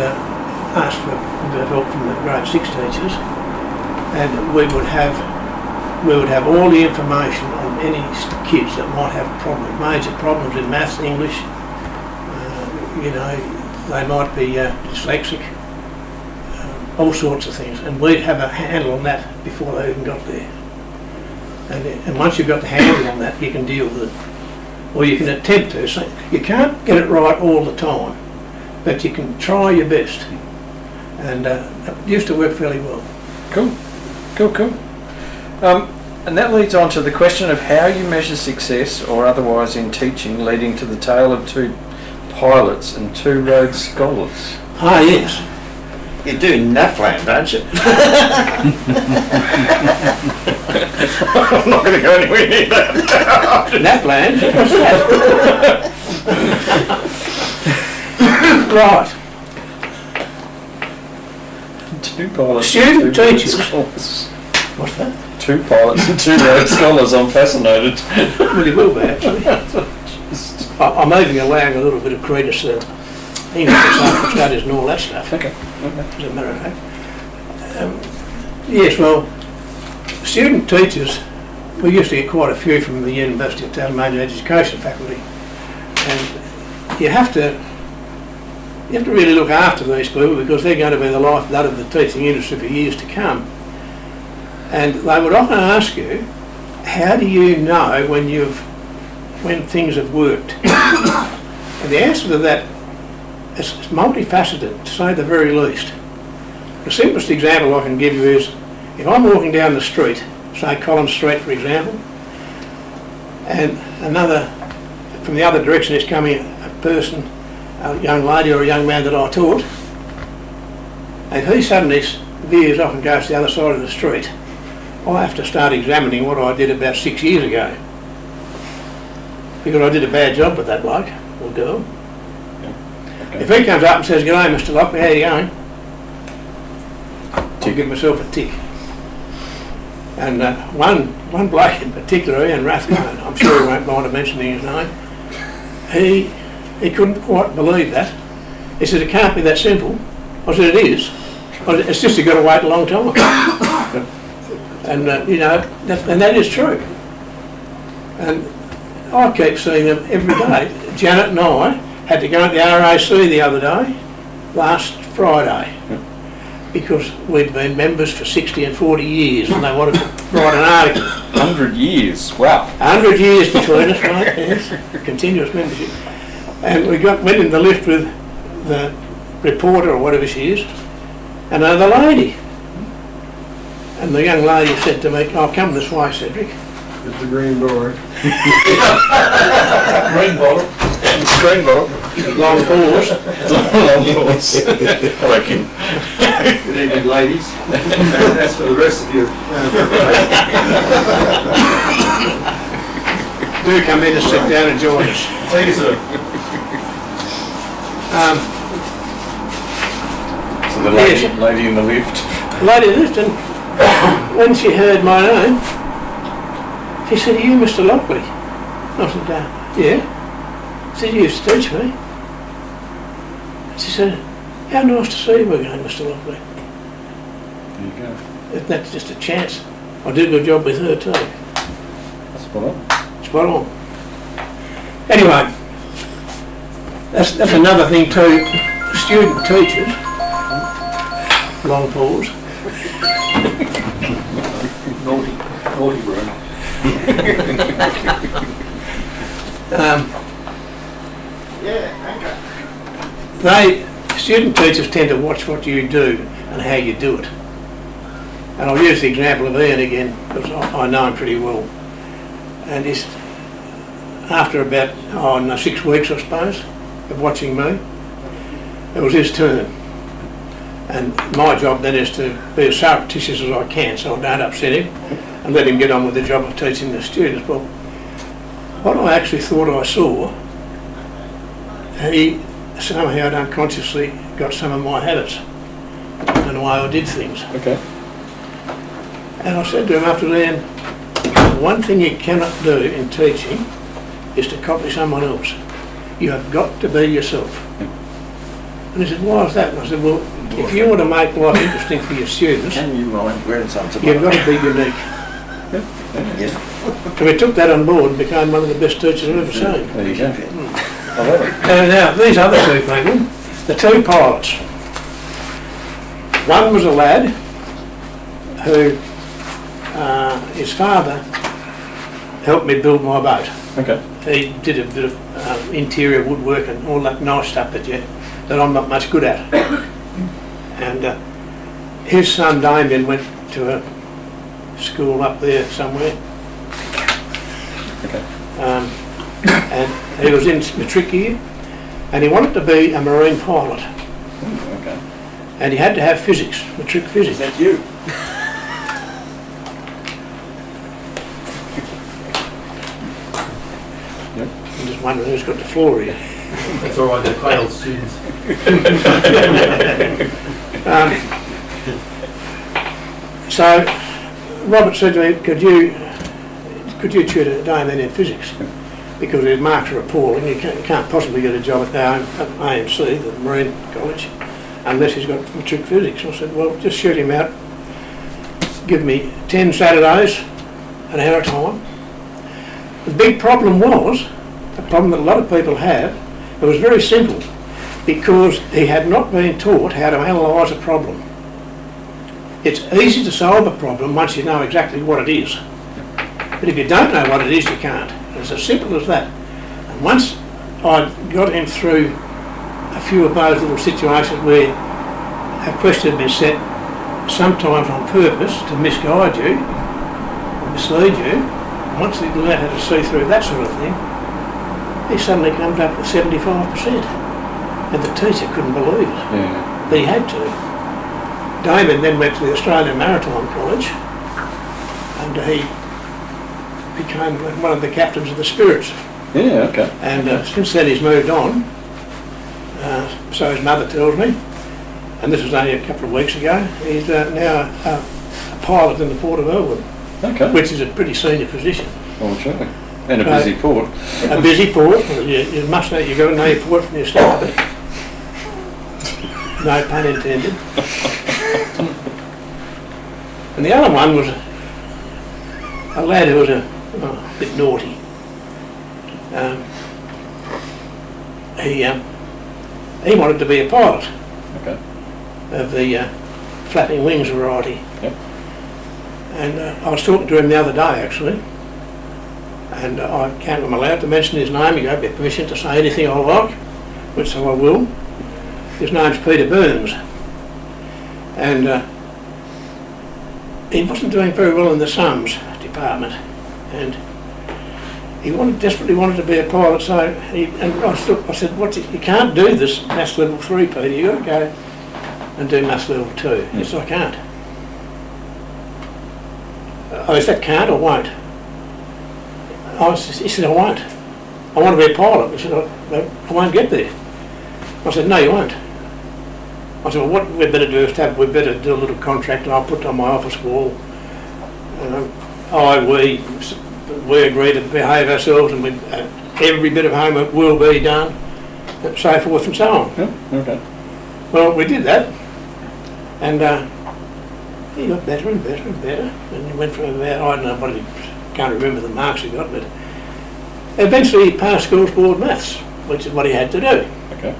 ask for a bit of help from the grade 6 teachers, and we would have all the information on any kids that might have major problems in maths, English, they might be dyslexic, all sorts of things, and we'd have a handle on that before they even got there. And once you've got the handle on that, you can deal with it, or you can attempt to. So you can't get it right all the time, but you can try your best, and it used to work fairly well. Cool. And that leads on to the question of how you measure success or otherwise in teaching, leading to the tale of 2 pilots and 2 Rhode Scholars. Ah, yes. You do Napland, don't you? I'm not going to go anywhere near that. Napland? What's that? Right. 2 pilots Student and 2 Rhode teachers. Scholars. What's that? 2 pilots and 2 Rhode Scholars. I'm fascinated. Well, you will be, actually. I'm even allowing a little bit of credence to English and social studies and all that stuff. Okay. As a matter of fact. Yes, well, student teachers, we used to get quite a few from the University of Tasmania Education faculty, and you have to really look after these people because they're going to be the lifeblood of the teaching industry for years to come. And they would often ask you, how do you know when things have worked? And the answer to that is multifaceted, to say the very least. The simplest example I can give you is, if I'm walking down the street, say Collins Street for example, and from the other direction is coming a person, a young lady or a young man that I taught, and if he suddenly veers off and goes to the other side of the street, I have to start examining what I did about 6 years ago. Because I did a bad job with that bloke or girl. Okay. If he comes up and says, "G'day, Mr. Lockley, how are you going?" I'll give myself a tick. And one bloke in particular, Ian Rathbone, I'm sure he won't mind mentioning his name, he couldn't quite believe that. He said, "It can't be that simple." I said, "It is. It's just you've got to wait a long time." And and that is true. And I keep seeing them every day. Janet and I had to go to the RAC the other day, last Friday, because we'd been members for 60 and 40 years and they wanted to write an article. 100 years, wow. 100 years between us, right? Yes, continuous membership. And we went in the lift with the reporter or whatever she is, and another lady. And the young lady said to me, "I'll come this way, Cedric." It's the green board. Green bottle. Green board. Long pause. Long pause. I reckon. Good evening, ladies. That's for the rest of you. Do come in and sit down and join us. Thank you, sir. So the lady in the lift. Lady Lifton, when she heard my name, she said, "Are you Mr. Lockley?" I said, "Yeah." She said, "You used to teach me." She said, "How nice to see you again, Mr. Lockley." There you go. That's just a chance. I did a good job with her too. Spot on. Spot on. Anyway, that's another thing too. Student teachers. Long pause. Naughty room. Student teachers tend to watch what you do and how you do it. And I'll use the example of Ian again because I know him pretty well. And after about 6 weeks, I suppose, of watching me, it was his turn. And my job then is to be as surreptitious as I can so I don't upset him and let him get on with the job of teaching the students. Well, what I actually thought I saw, he somehow unconsciously got some of my habits and the way I did things. Okay. And I said to him after then, one thing you cannot do in teaching is to copy someone else. You have got to be yourself. And he said, why is that? And I said, well, if you want to make life interesting for your students, Can you mind wearing some you've tomorrow? got to be unique. Yes. So we took that on board and became one of the best teachers I've ever seen. There you go. I love it. Now, these other two people, the two pilots. One was a lad who, his father helped me build my boat. Okay. He did a bit of interior woodwork and all that nice stuff that I'm not much good at. And his son Damien went to a school up there somewhere. Okay. And he was in matric year, and he wanted to be a marine pilot. Ooh, okay. And he had to have physics, matric physics. That's you. I'm just wondering who's got the floor here. That's all right, they're failed students. So Robert said to me, could you tutor Damien in physics? Because his marks are appalling. You can't possibly get a job at AMC, the Marine College, unless he's got matric physics. I said, well, just shoot him out. Give me 10 Saturdays, an hour of time. The big problem was, a problem that a lot of people have, it was very simple, because he had not been taught how to analyse a problem. It's easy to solve a problem once you know exactly what it is. But if you don't know what it is, you can't. It's as simple as that. And once I got him through a few of those little situations where a question had been set, sometimes on purpose to misguide you, or mislead you, and once he learned how to see through that sort of thing, he suddenly comes up with 75%. And the teacher couldn't believe it. Yeah. But he had to. David then went to the Australian Maritime College, and he became one of the captains of the Spirits. Yeah, okay. And since then he's moved on, so his mother tells me, and this was only a couple of weeks ago. He's now a pilot in the Port of Elwood, Okay. which is a pretty senior position. Well, sure. And a busy port. A busy port. You must know, you've got to know your port from your start. No pun intended. And the other one was a lad who was a bit naughty. He wanted to be a pilot. Okay. Of the flapping wings variety. Yep. And I was talking to him the other day actually, and I'm allowed to mention his name. He gave me permission to say anything I like, which so I will. His name's Peter Burns, and he wasn't doing very well in the sums department, and he desperately wanted to be a pilot. So I said, you can't do this maths level 3, Peter. You've got to go and do maths level 2. He said, I can't. I said, can't or won't? He said, I won't. I want to be a pilot. He said, I won't get there. I said, no, you won't. I said, well, what we better do is we better do a little contract, and I'll put it on my office wall. We agree to behave ourselves, and every bit of homework will be done, and so forth and so on. Yeah, okay. Well, we did that, and he got better and better and better, and he went from about, I don't know what can't remember the marks he got, but eventually he passed Schools Board Maths, which is what he had to do. Okay.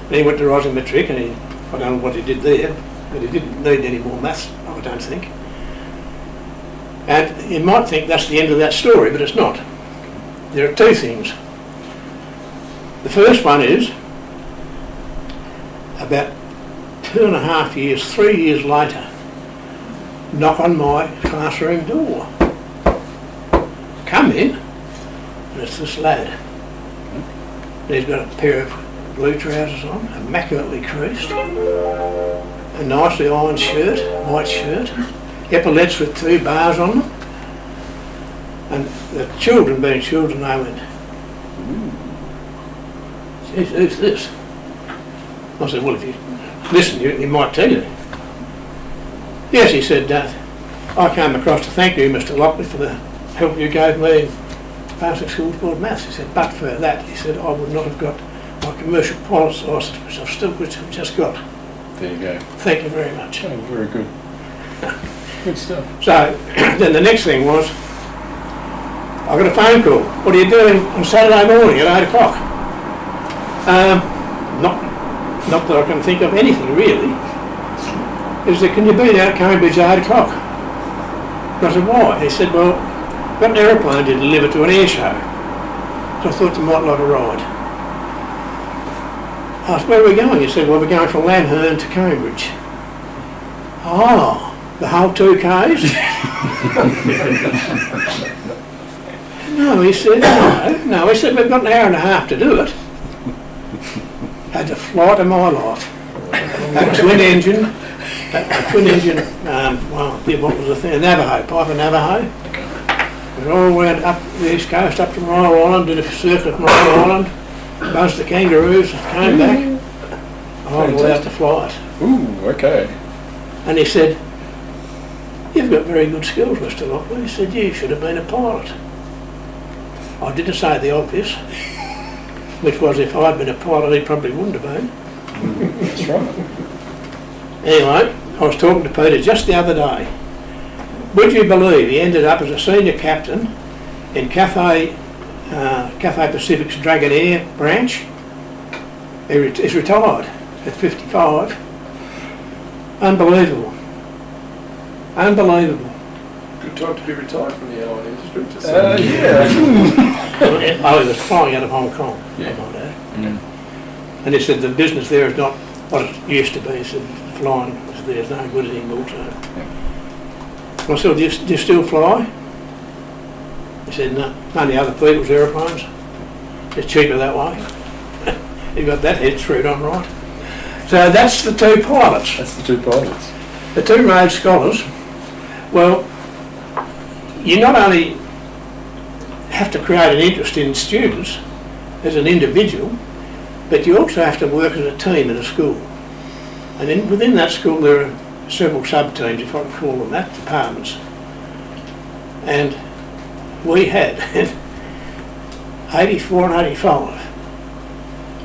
And he went to Rising Matric, and I don't know what he did there, but he didn't need any more maths, I don't think. And you might think that's the end of that story, but it's not. There are two things. The first one is, about 2.5 years, 3 years later, knock on my classroom door. Come in, and it's this lad. And he's got a pair of blue trousers on, immaculately creased, a nicely ironed shirt, white shirt, epaulettes with 2 bars on them, and the children being children, they went, who's this? I said, well, if you listen, he might tell you. Yes, he said, I came across to thank you, Mr. Lockley, for the help you gave me in passing School Board Maths. He said, but for that, he said, I would not have got my commercial pilot's licence, which I've just got. There you go. Thank you very much. Oh, very good. Good stuff. So then the next thing was, I got a phone call. What are you doing on Saturday morning at 8 o'clock? Not that I can think of anything really. He said, can you be there at Cambridge at 8 o'clock? I said, why? He said, well, I've got an aeroplane to deliver to an air show. So I thought you might like a ride. I asked, where are we going? He said, well, we're going from Lanherne to Cambridge. Oh, the whole 2 Ks? No, he said, no. He said, we've got an hour and a half to do it. Had the flight of my life. A twin engine, what was the thing? Navajo, Piper Navajo. We all went up the east coast, up to Mile Island, did a circuit of Mile Island, buzzed the kangaroos, came back. I was allowed to fly it. Ooh, okay. And he said, you've got very good skills, Mr. Lockley. He said, you should have been a pilot. I didn't say the obvious, which was if I'd been a pilot, he probably wouldn't have been. That's right. Anyway, I was talking to Peter just the other day. Would you believe he ended up as a senior captain in Cathay Pacific's Dragonair branch? He's retired at 55. Unbelievable. Unbelievable. Good time to be retired from the airline industry. Yeah. Oh, he was flying out of Hong Kong. Yeah. Like that. Mm. And he said the business there is not what it used to be. He said flying there is no good anymore. So. I said, do you still fly? He said, no, only other people's aeroplanes. It's cheaper that way. He got that head screwed on right. So that's the 2 pilots. That's the 2 pilots. The 2 Rhode Scholars. Well, you not only have to create an interest in students as an individual, but you also have to work as a team in a school. And within that school there are several sub-teams, if I can call them that, departments. And we had 84 and 85,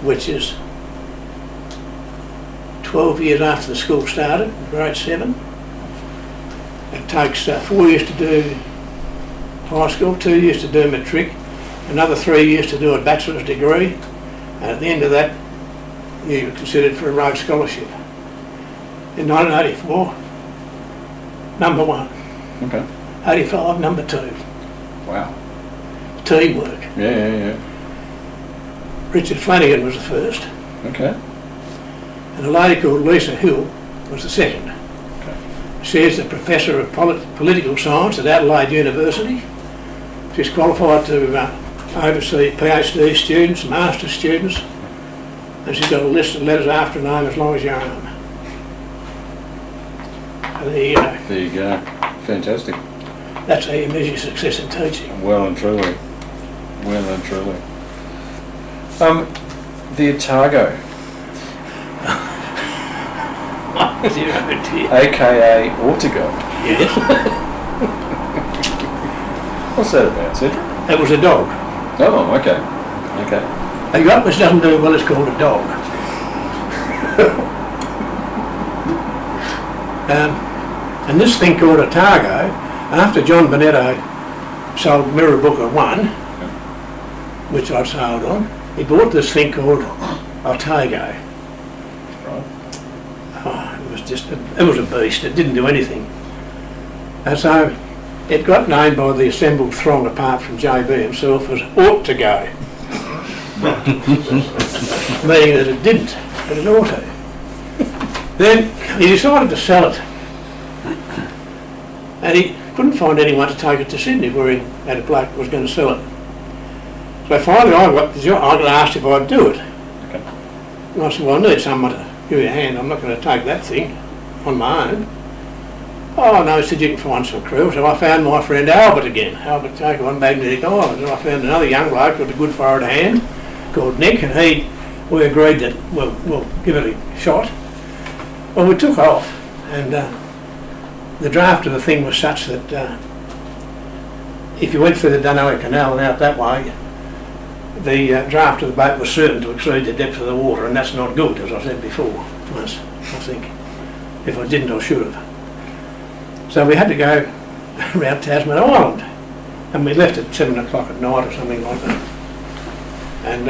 which is 12 years after the school started, grade 7. It takes 4 years to do high school, 2 years to do matric, another 3 years to do a bachelor's degree, and at the end of that you're considered for a Rhode Scholarship. In 1984, number 1. Okay. 85, number 2. Wow. Teamwork. Yeah. Richard Flanagan was the first, Okay. and a lady called Lisa Hill was the second. She's the Professor of Political Science at Adelaide University. She's qualified to oversee PhD students, master's students, and she's got a list of letters after her name as long as your arm. So there you go. There you go. Fantastic. That's how you measure success in teaching. Well and truly. Well and truly. The Otago, aka Otago. Yes. What's that about, Cedric? It was a dog. Oh, okay. Okay. A yacht which doesn't do well is called a dog. And this thing called Otago, after John Bonetto sold Mirrabooka 1, which I'd sailed on, he bought this thing called Otago. Right. Oh, it was a beast. It didn't do anything. And so it got named by the assembled throng, apart from JB himself, as ought to go. Meaning that it didn't, but it ought to. Then he decided to sell it. And he couldn't find anyone to take it to Sydney, where he had a bloke who was going to sell it. So finally I got asked if I'd do it. Okay. And I said, well, I need someone to give me a hand. I'm not going to take that thing on my own. Oh no, he said, you can find some crew. So I found my friend Albert again, Albert Taker on Magnetic Island. And I found another young bloke with a good forward hand called Nick, and we agreed that we'll give it a shot. Well, we took off, and the draft of the thing was such that if you went through the Dunelly Canal and out that way, the draft of the boat was certain to exceed the depth of the water, and that's not good, as I said before, once, I think. If I didn't, I should have. So we had to go around Tasman Island, and we left at 7 o'clock at night or something like that. And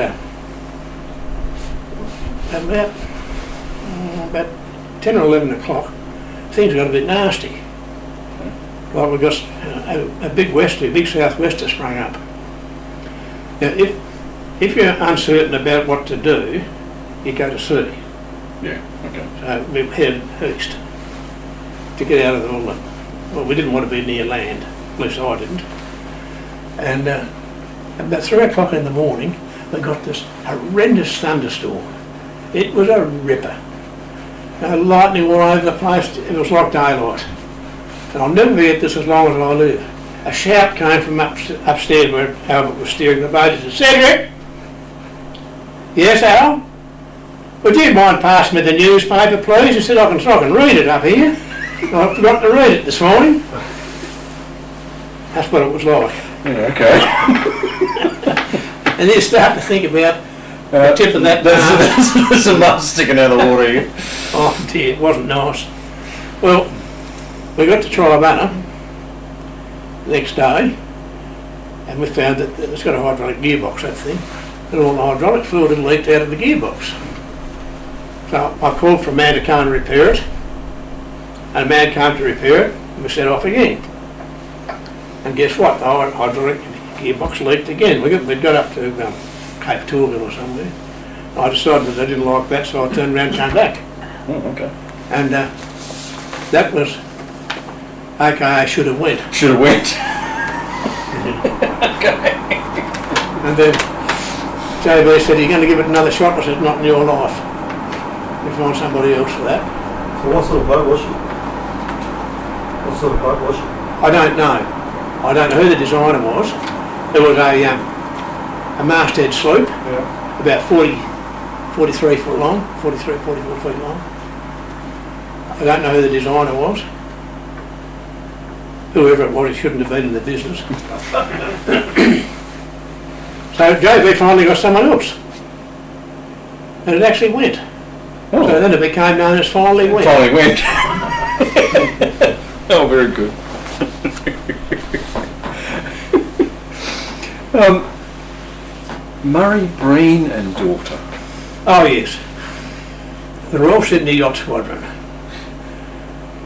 about 10 or 11 o'clock, things got a bit nasty. Well, we got a big southwester sprung up. Now, if you're uncertain about what to do, you go to sea. Yeah, okay. So we headed east to get out of all the... Well, we didn't want to be near land, at least I didn't. And about 3 o'clock in the morning, we got this horrendous thunderstorm. It was a ripper. Lightning all over the place. It was like daylight. And I'll never forget this as long as I live. A shout came from upstairs where Albert was steering the boat. He said, "Cedric!" "Yes, Al?" "Would you mind passing me the newspaper, please?" He said, I can read it up here. I forgot to read it this morning. That's what it was like. Yeah, okay. And then you start to think about the tip of that There's some mud sticking out of the water here. Oh dear, it wasn't nice. Well, we got to Tribunna next day, and we found that it's got a hydraulic gearbox, that thing, and all the hydraulic fluid had leaked out of the gearbox. So I called for a man to come and repair it, and a man came to repair it, and we set off again. And guess what? The hydraulic gearbox leaked again. We'd got up to Cape Tourville or somewhere. I decided that I didn't like that, so I turned around and came back. Oh, okay. And that was AKA should have went. Should have went. Okay. And then JB said, "You're going to give it another shot?" I said, "Not in your life. You find somebody else for that." So what sort of boat was she? What sort of boat was she? I don't know. I don't know who the designer was. It was a masthead sloop, about 43 foot long, 44 feet long. I don't know who the designer was. Whoever it was, he shouldn't have been in the business. So JB finally got someone else. And it actually went. Oh. So then it became known as Finally Went. Finally went. Oh, very good. Murray Breen and daughter. Oh yes. The Royal Sydney Yacht Squadron.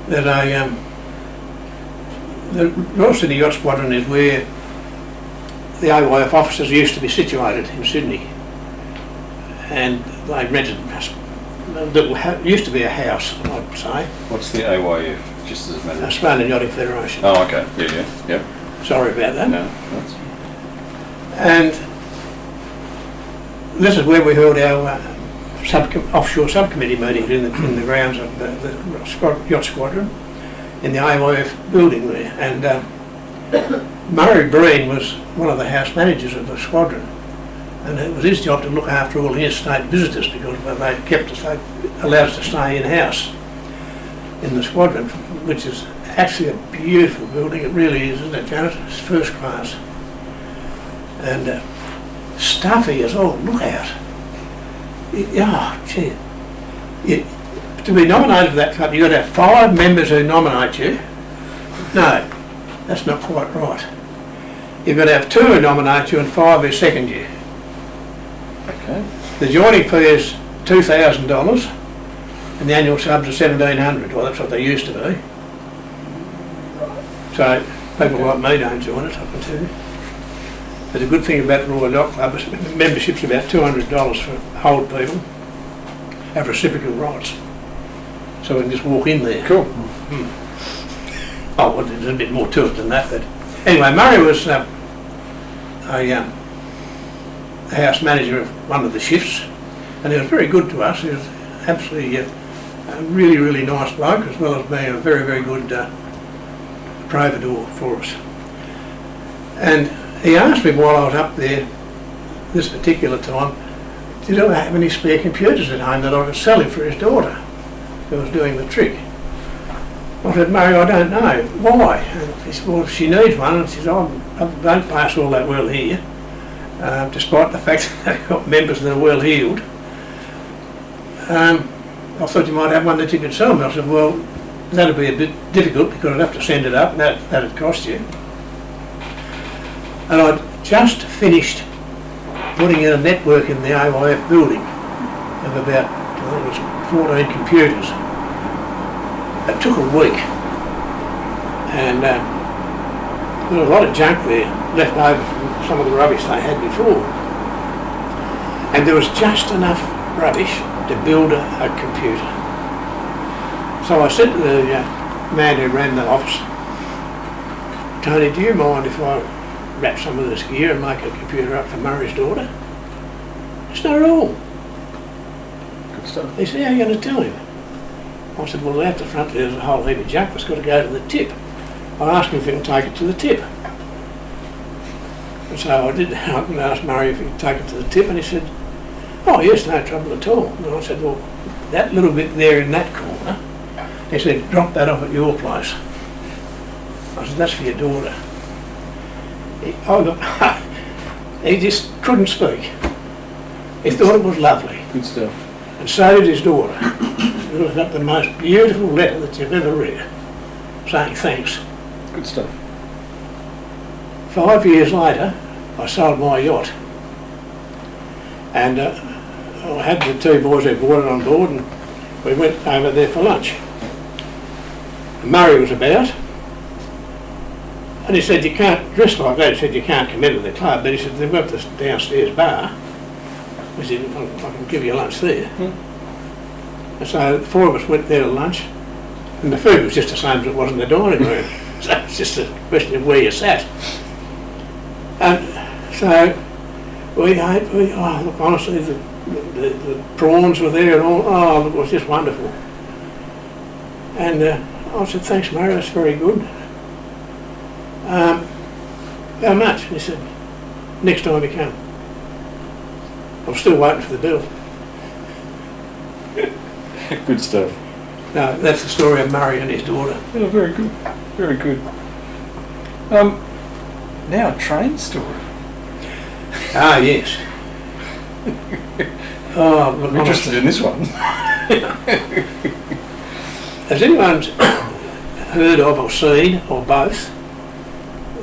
There's the Royal Sydney Yacht Squadron is where the AYF officers used to be situated in Sydney. And they rented used to be a house, I'd say. What's the AYF? Just as a matter of... Australian Yachting Federation. Oh, okay. Yeah. Sorry about that. No, that's... And this is where we held our offshore subcommittee meetings in the grounds of the yacht squadron in the AYF building there. And Murray Breen was one of the house managers of the squadron, and it was his job to look after all the interstate visitors because they allowed us to stay in house in the squadron, which is actually a beautiful building. It really is, isn't it, Janet? It's first class. And stuffy as all look out. Oh, gee. To be nominated for that club, you've got to have 5 members who nominate you. No, that's not quite right. You've got to have 2 who nominate you and 5 who second you. Okay. The joining fee is $2,000 and the annual subs are $1,700. Well, that's what they used to be. So people like me don't join it, I can tell you. But the good thing about the Royal Yacht Club is membership's about $200 for old people, have reciprocal rights. So we can just walk in there. Cool. Oh, well, there's a bit more to it than that, but anyway, Murray was a house manager of one of the shifts, and he was very good to us. He was absolutely a really, really nice bloke, as well as being a very, very good providor for us. And he asked me while I was up there this particular time, did I have any spare computers at home that I could sell him for his daughter who was doing the trick? I said, Mary, I don't know. Why? And he said, well, she needs one. And she said, I don't pass all that well here, despite the fact that they've got members that are well heeled. I thought you might have one that you could sell me. I said, well, that'd be a bit difficult because I'd have to send it up and that'd cost you. And I'd just finished putting in a network in the AIF building of about, I think it was 14 computers. It took a week, and there was a lot of junk there left over from some of the rubbish they had before. And there was just enough rubbish to build a computer. So I said to the man who ran the office, Tony, do you mind if I wrap some of this gear and make a computer up for Murray's daughter? It's not at all. Good stuff. He said, how are you going to tell him? I said, well, out the front there's a whole heap of junk that's got to go to the tip. I asked him if he can take it to the tip. And so I did. I asked Murray if he could take it to the tip, and he said, oh yes, no trouble at all. And I said, well, that little bit there in that corner, he said, drop that off at your place. I said, that's for your daughter. He just couldn't speak. He thought it was lovely. Good stuff. And so did his daughter. It was got the most beautiful letter that you've ever read, saying thanks. Good stuff. 5 years later, I sold my yacht. And I had the two boys who bought it on board, and we went over there for lunch. And Murray was about, and he said, you can't dress like that. He said, you can't come into the club. But he said, they've got this downstairs bar. He said, I can give you lunch there. And so the four of us went there to lunch, and the food was just the same as it was in the dining room. So it's just a question of where you sat. And so we ate, oh look, honestly, the prawns were there and all, oh look, it was just wonderful. And I said, thanks Murray, that's very good. How much? He said, next time you come. I'm still waiting for the bill. Good stuff. No, that's the story of Murray and his daughter. Yeah, very good. Very good. Now a train story. Ah, yes. Oh, look, I'm interested in this one. has anyone heard of or seen, or both,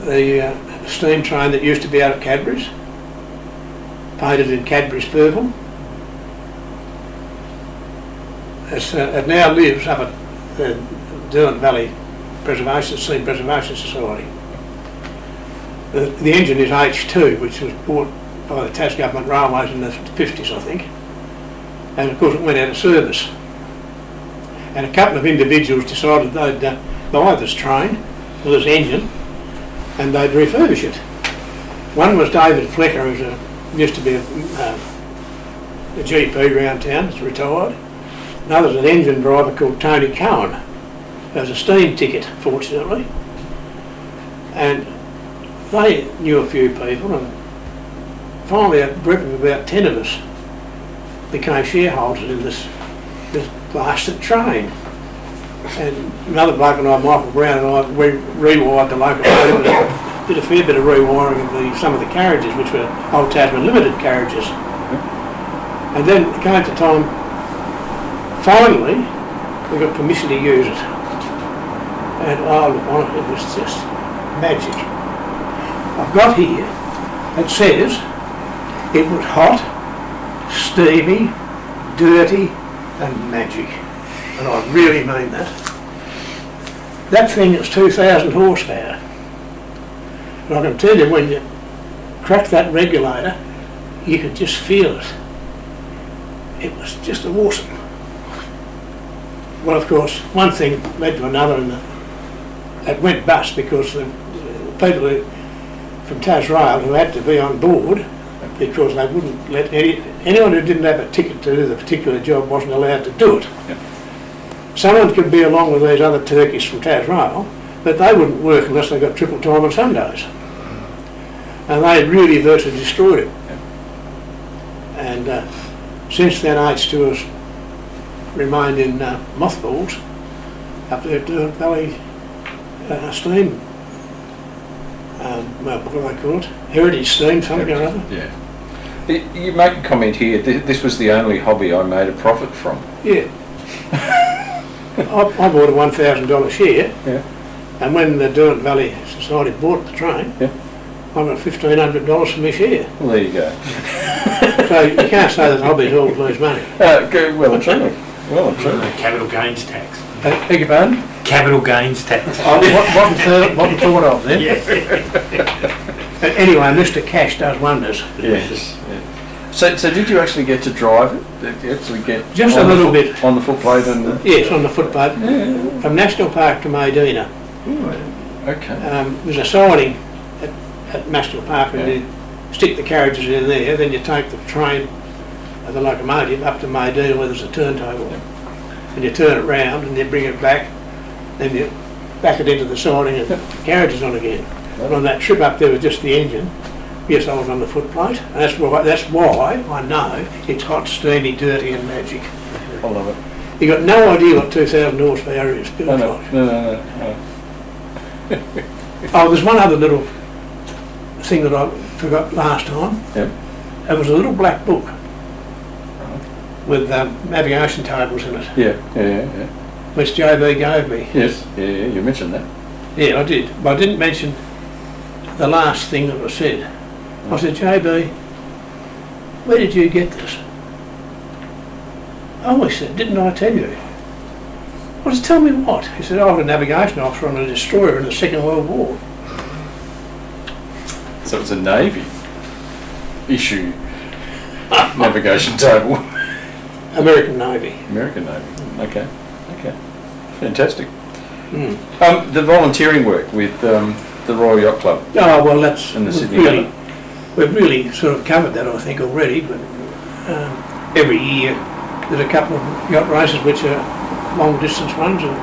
the steam train that used to be out of Cadbury's? Painted in Cadbury's purple? It now lives up at the Derwent Valley Steam Preservation Society. The engine is H2, which was bought by the Tas Government Railways in the 50s, I think. And of course it went out of service. And a couple of individuals decided they'd buy this train, with this engine, and they'd refurbish it. One was David Flecker, who used to be a GP around town, he's retired. Another's an engine driver called Tony Cowan. Has a steam ticket, fortunately. And they knew a few people, and finally a group of about 10 of us became shareholders in this blasted train. And another bloke and I, Michael Brown, and I, we rewired the locomotive, did a fair bit of rewiring of some of the carriages, which were old Tasman Limited carriages. And then it came to time, finally, we got permission to use it. And oh look, honestly, it was just magic. I've got here, it says, it was hot, steamy, dirty and magic. And I really mean that. That thing is 2,000 horsepower. And I can tell you, when you crack that regulator, you could just feel it. It was just awesome. Well, of course, one thing led to another, and it went bust because the people from Tasrail who had to be on board, because they wouldn't let anyone who didn't have a ticket to do the particular job wasn't allowed to do it. Yep. Someone could be along with these other turkeys from Tasrail, but they wouldn't work unless they got triple time on Sundays. And they really virtually destroyed it. Yep. And since then H2 has remained in mothballs, up there at Derwent Valley Steam. Well, what do they call it? Heritage Steam, something or other. Yeah. You make a comment here, this was the only hobby I made a profit from. Yeah. I bought a $1,000 share, Yeah. and when the Derwent Valley Society bought the train, Yeah. I got $1,500 for my share. Well, there you go. So you can't say that hobbies all lose money. Well and truly. Well and truly. Capital gains tax. Beg your pardon? Capital gains tax. Wasn't thought of then. Yeah. But anyway, Mr. Cash does wonders. Yes. Yeah. So did you actually get to drive it? Did you actually get Just on a the little bit. on the footplate and? Yes, on the footpath. From National Park to Medina. Okay. There's a siding at National Park, and Yeah. you stick the carriages in there, then you take the train, the locomotive, up to Medina where there's a turntable. And you turn it round and you bring it back, then you back it into the siding and the carriage is on again. And on that trip up there with just the engine, yes, I was on the footplate, and that's why I know it's hot, steamy, dirty and magic. I love it. You got no idea what 2,000 horsepower is built No. like. Oh, there's one other little thing that I forgot last time. Yep. It was a little black book with navigation tables in it, Yeah. which JB gave me. Yes. Yeah. You mentioned that. Yeah, I did. But I didn't mention the last thing that was said. I said, JB, where did you get this? Oh, he said, didn't I tell you? I said, tell me what? He said, I was a navigation officer on a destroyer in the Second World War. So it's a Navy issue navigation table. American Navy. American Navy. Okay. Fantastic. Mm. The volunteering work with the Royal Yacht Club Oh, well, that's and the Sydney really, Harbour. we've really sort of covered that, I think, already, but every year there's a couple of yacht races which are long distance ones and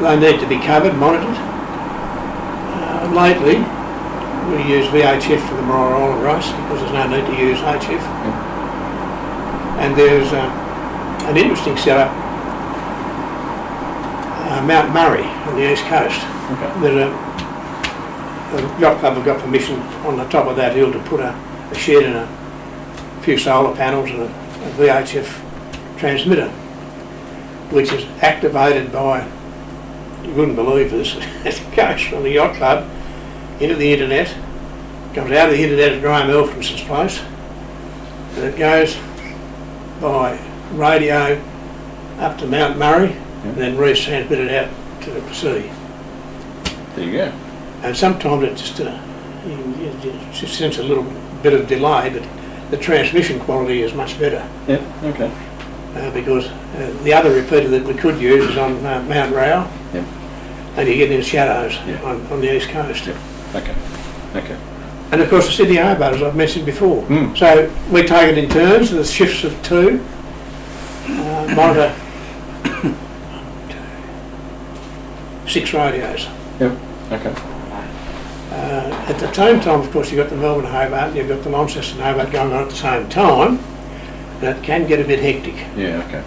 they need to be covered, monitored. Lately, we use VHF for the Maria Island race because there's no need to use HF. And there's an interesting setup, Mount Murray on the east coast. Okay. There's a yacht club have got permission on the top of that hill to put a shed and a few solar panels and a VHF transmitter, which is activated by, you wouldn't believe this, it goes from the yacht club into the internet, comes out of the internet at Graham Elkinson's place, and it goes by radio up to Mount Murray and then retransmitted out to the sea. There you go. And sometimes it just you sense a little bit of delay, but the transmission quality is much better. Yeah. Okay. Because the other repeater that we could use is on Mount Row, Yep. and you get in shadows Yeah. on the east coast. Yep. Okay. And of course the Sydney Harbour, as I've mentioned before. Mm. So we take it in turns, there's shifts of two, monitor 6 radios. Yep. Okay. At the same time, of course, you've got the Melbourne Hobart and you've got the Launceston Hobart going on at the same time, and it can get a bit hectic. Yeah. Okay.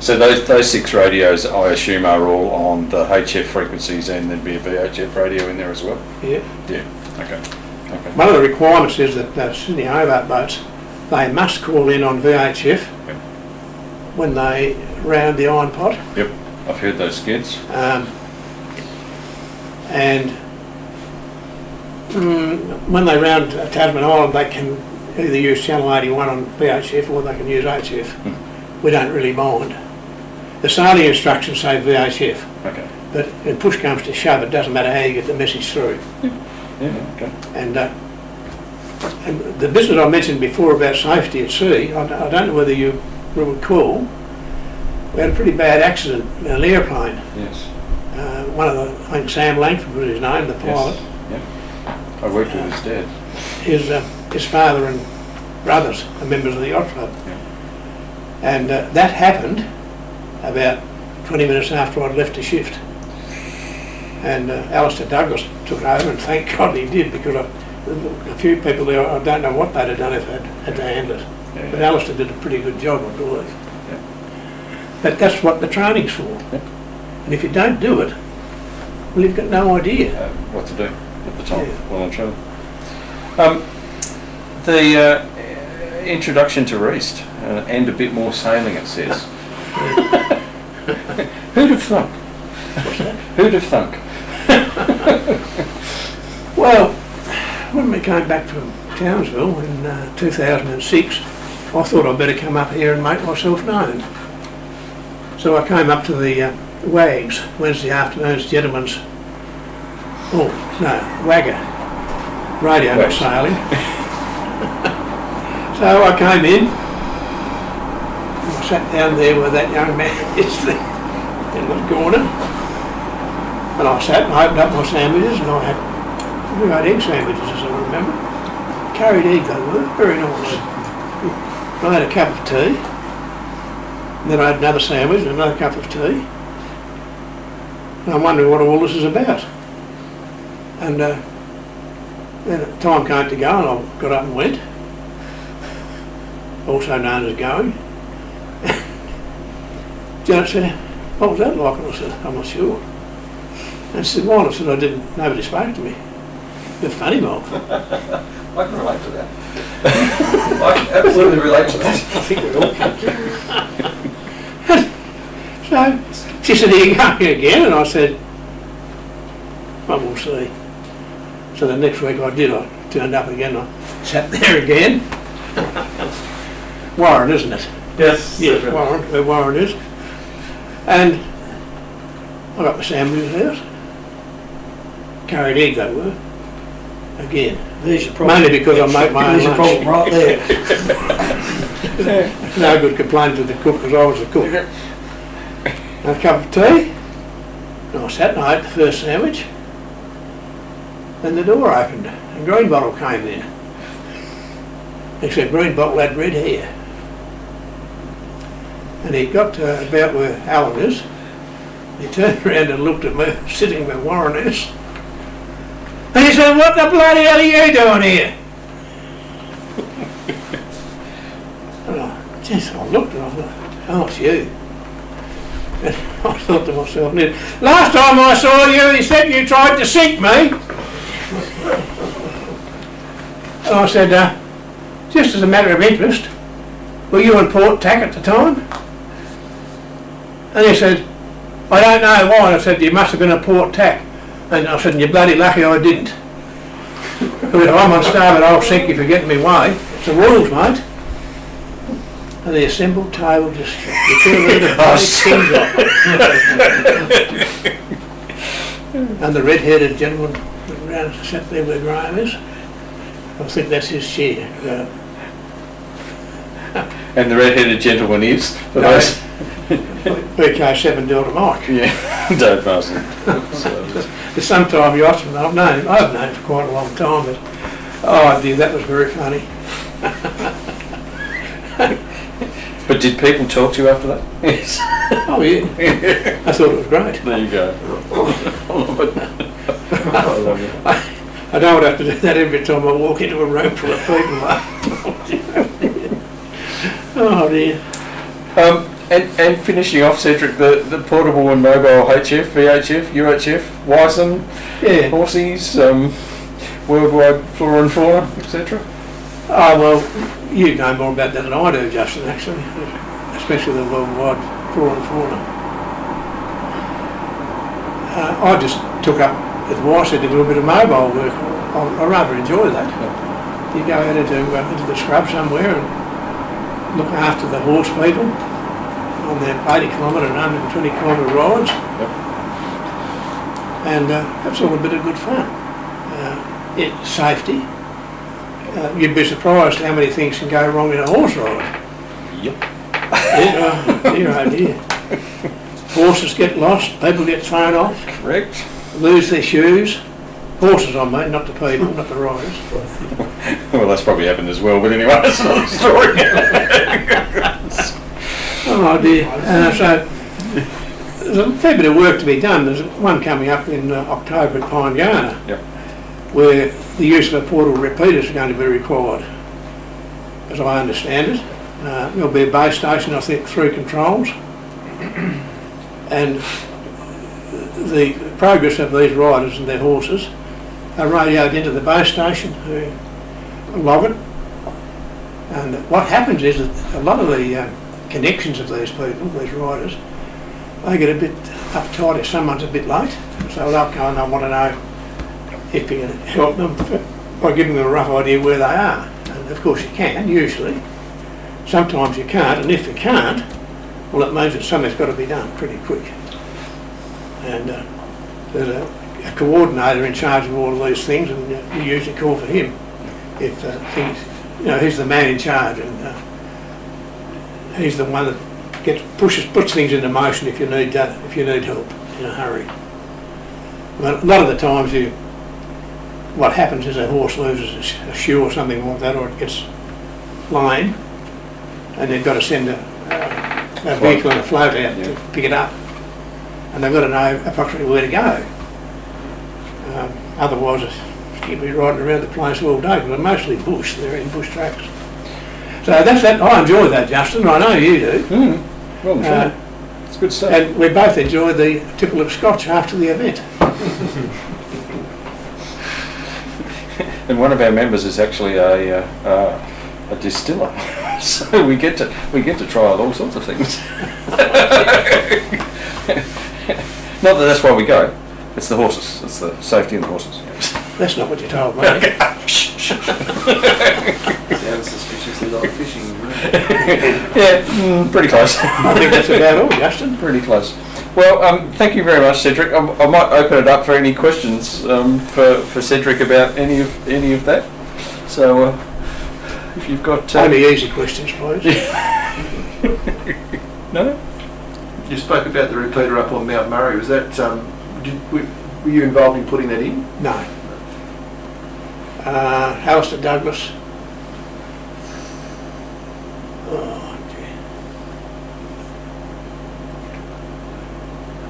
So those 6 radios, I assume, are all on the HF frequencies, and there'd be a VHF radio in there as well. Yeah. Yeah. Okay. One of the requirements is that Sydney Hobart boats, they must call in on VHF Yep. when they round the iron pot. Yep. I've heard those skids. And when they round Tasman Island, they can either use Channel 81 on VHF or they can use HF. We don't really mind. The sailing instructions say VHF, Okay. but when push comes to shove, it doesn't matter how you get the message through. Yeah. Okay. And the business I mentioned before about safety at sea, I don't know whether you will recall, we had a pretty bad accident in an airplane. Yes. One of the, I think Sam Langford was his name, the pilot. Yes. Yeah. I worked with his dad. His father and brothers are members of the yacht club. Yeah. And that happened about 20 minutes after I'd left the shift. And Alistair Douglas took over, and thank God he did, because a few people there, I don't know what they'd have done if they'd had to handle it. Yeah. But Alistair did a pretty good job, I believe. Yeah. But that's what the training's for. Yeah. And if you don't do it, well, you've got no idea. What to do at the time, Yeah. well and truly. The introduction to Reist and a bit more sailing, it says. Who'd have thunk? Who'd have thunk? Well, when we came back from Townsville in 2006, I thought I'd better come up here and make myself known. So I came up to the WAGS, Wednesday afternoons, gentlemen's, WAGA, radio not sailing. So I came in, and I sat down there where that young man is in the corner, and I sat and I opened up my sandwiches, and we had egg sandwiches, as I remember. Carried egg they were, very nice. I had a cup of tea, and then I had another sandwich and another cup of tea. And I'm wondering what all this is about. And then the time came to go, and I got up and went, also known as going. Janet said, "What was that like?" And I said, "I'm not sure." And she said, "Why?" And I said, nobody spoke to me. They're funny, Mark. I can relate to that. I can absolutely relate to that. I think we all can. So she said, "Are you going again?" And I said, "Well, we'll see." So the next week I did. I turned up again. I sat there again. Warren, isn't it? Yes. Yes, Warren, where Warren is. And I got my sandwiches out. Carried egg they were. Again. There's your problem. Mainly because I make my own There's your lunch. problem right there. No good complaining to the cook because I was the cook. A cup of tea, and I sat and I ate the first sandwich. Then the door opened and Greenbottle came in. Except Greenbottle had red hair. And he got to about where Alan is. He turned around and looked at me sitting where Warren is. And he said, "What the bloody hell are you doing here?" And I looked and I thought, "Oh, it's you." And I thought to myself, "Last time I saw you, he said you tried to sink me." And I said, "Just as a matter of interest, were you in Port Tack at the time?" And he said, "I don't know why." And I said, "You must have been at Port Tack." And I said, "You're bloody lucky I didn't. If I'm on starboard, I'll sink you for getting me way. It's the rules, mate." And the assembled table just, you couldn't read the bloody things up. And the red-headed gentleman went round and sat there where Graham is. I think that's his chair. And the red-headed gentleman is, for No. those... VK7 Delta Mike. Yeah, Dave Parson. The sometime yachtsman, I've known him for quite a long time, but oh dear, that was very funny. But did people talk to you after that? Yes. Oh yeah, I thought it was great. There you go. I love it. I don't have to do that every time I walk into a room full of people. Oh dear. And finishing off, Cedric, the portable and mobile HF, VHF, UHF, Wyson, Yeah. horsies, worldwide flora and fauna, etc. Oh well, you know more about that than I do, Justin, actually, especially the worldwide flora and fauna. I just took up with Wyson, did a little bit of mobile work. I rather enjoy that. You go out into the scrub somewhere and look after the horse people on their 80 kilometre and 120 kilometre rides. Yep. And that's all a bit of good fun. It's safety. You'd be surprised how many things can go wrong in a horse ride. Yep. Dear oh dear. Horses get lost, people get thrown off, Correct. lose their shoes. Horses, I mean, not the people, not the riders. Well, that's probably happened as well, but anyway, that's another story. Oh dear. So there's a fair bit of work to be done. There's one coming up in October at Pine Garner, Yep. where the use of a portable repeater is going to be required, as I understand it. There'll be a base station, I think, 3 controls, and the progress of these riders and their horses are radioed into the base station who log it. And what happens is that a lot of the connections of these people, these riders, they get a bit uptight if someone's a bit late. So they'll go and they want to know if you can help them by giving them a rough idea where they are. And of course you can, usually. Sometimes you can't, and if you can't, well, it means that something's got to be done pretty quick. And there's a coordinator in charge of all of these things, and you usually call for him if things, he's the man in charge, and he's the one that puts things into motion if you need help in a hurry. But a lot of the times, what happens is a horse loses a shoe or something like that, or it gets lame, and they've got to send a vehicle and a float out to pick it up, and they've got to know approximately where to go. Otherwise, you'll be riding around the place all day, because they're mostly bush. They're in bush tracks. So that's that. I enjoy that, Justin. I know you do. Well, sure. It's good stuff. And we both enjoyed the tipple of scotch after the event. And one of our members is actually a distiller, so we get to try out all sorts of things. Not that that's why we go. It's the horses. It's the safety of the horses. That's not what you told me. Sounds suspiciously like fishing. Yeah, pretty close. I think that's about all, Justin. Pretty close. Well, thank you very much, Cedric. I might open it up for any questions for Cedric about any of that. So, if you've got only easy questions, please. No. You spoke about the repeater up on Mount Murray. Was that were you involved in putting that in? No. Alistair Douglas. Oh, gee.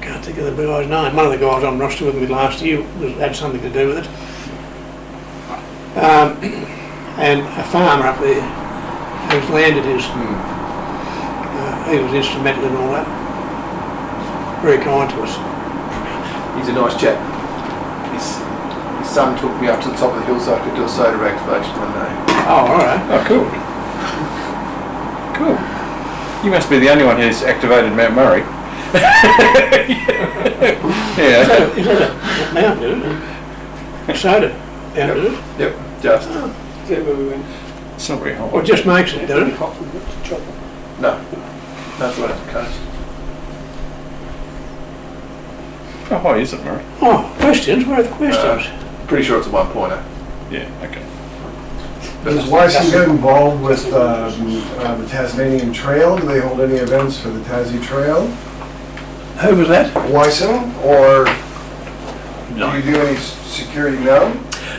Can't think of the guy's name. One of the guys on roster with me last year had something to do with it. And a farmer up there who's landed his. He was instrumental in all that. Very kind to us. He's a nice chap. His son took me up to the top of the hill so I could do a soda activation one day. Oh, all right. Oh, cool. Cool. You must be the only one who's activated Mount Murray. Yeah. Is that a mountain, isn't it? Soda mountain, is it? Yep, just. Oh, is that where we went? It's not very hot. Or just makes it, doesn't it? No. That's right at the coast. How high is it, Murray? Oh, questions? Where are the questions? Pretty sure it's a one-pointer. Yeah, okay. Does YC get involved with the Tasmanian Trail? Do they hold any events for the Tassie Trail? Who was that? YSIM? Or No. do you do any security now?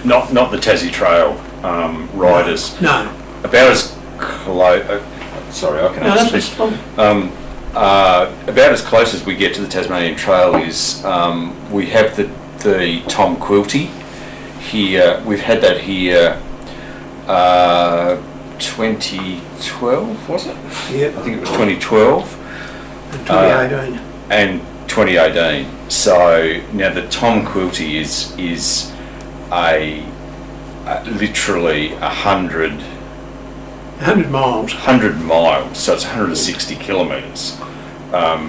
Not the Tassie Trail riders. No. About as close. Sorry, I can No, answer that's this. fine. About as close as we get to the Tasmanian Trail is we have the Tom Quilty here. We've had that here 2012, was it? Yep. I think it was 2012. And 2018. And 2018. So now the Tom Quilty is literally 100 miles. 100 miles, so it's 160 kilometres.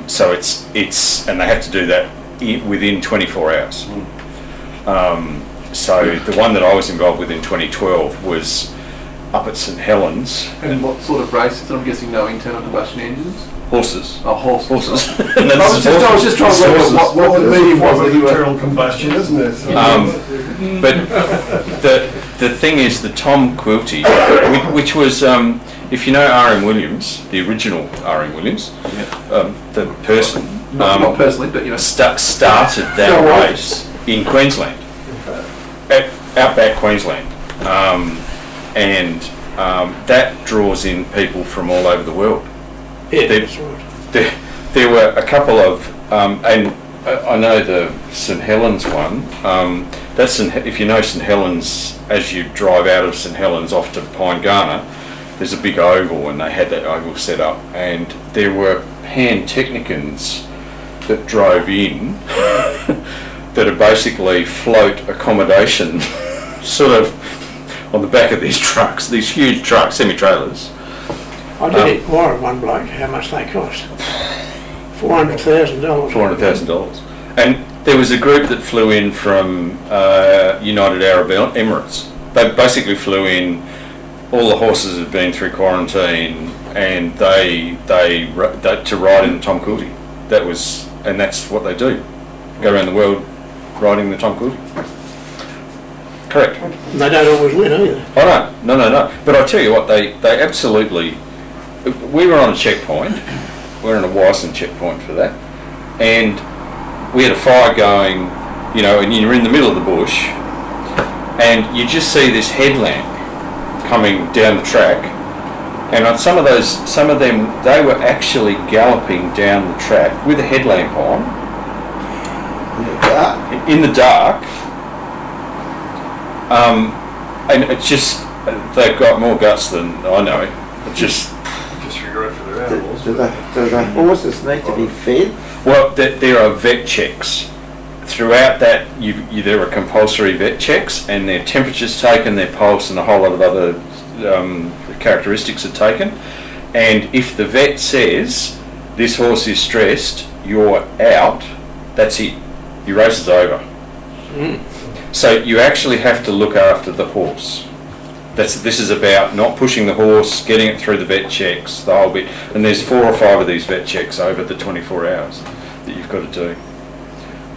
So it's and they have to do that within 24 hours. So the one that I was involved with in 2012 was up at St Helens. And what sort of races? I'm guessing no internal combustion engines? Horses. Oh, horses. I was just trying to work out what the medium was that you were... internal combustion, isn't it? So But the thing is, the Tom Quilty, which was, if you know R.M. Williams, the original R.M. Williams, the person, not personally, but you know, started that race in Queensland, outback Queensland, and that draws in people from all over the world. Yeah, that's right. There were a couple of, and I know the St Helens one. That's if you know St Helens, as you drive out of St Helens off to Pine Garner, there's a big oval, and they had that oval set up, and there were hand technicians that drove in that are basically float accommodation, sort of on the back of these trucks, these huge trucks, semi-trailers. I did inquire of one bloke how much they cost. $400,000. $400,000. And there was a group that flew in from United Arab Emirates. They basically flew in. All the horses had been through quarantine, and they to ride in the Tom Coolty. And that's what they do. Go around the world riding the Tom Coolty. Correct. And they don't always win either. Oh no. But I tell you what, they absolutely. We were on a checkpoint. We're on a Wyson checkpoint for that, and we had a fire going, and you're in the middle of the bush, and you just see this headlamp coming down the track, and on some of them, they were actually galloping down the track with a headlamp on, in the dark, and it's just, they've got more guts than I know. It just regret for their animals. Do the horses need to be fed? Well, there are vet checks. Throughout that, there are compulsory vet checks, and their temperature's taken, their pulse, and a whole lot of other characteristics are taken. And if the vet says this horse is stressed, you're out, that's it. Your race is over. So you actually have to look after the horse. This is about not pushing the horse, getting it through the vet checks, the whole bit. And there's 4 or 5 of these vet checks over the 24 hours that you've got to do.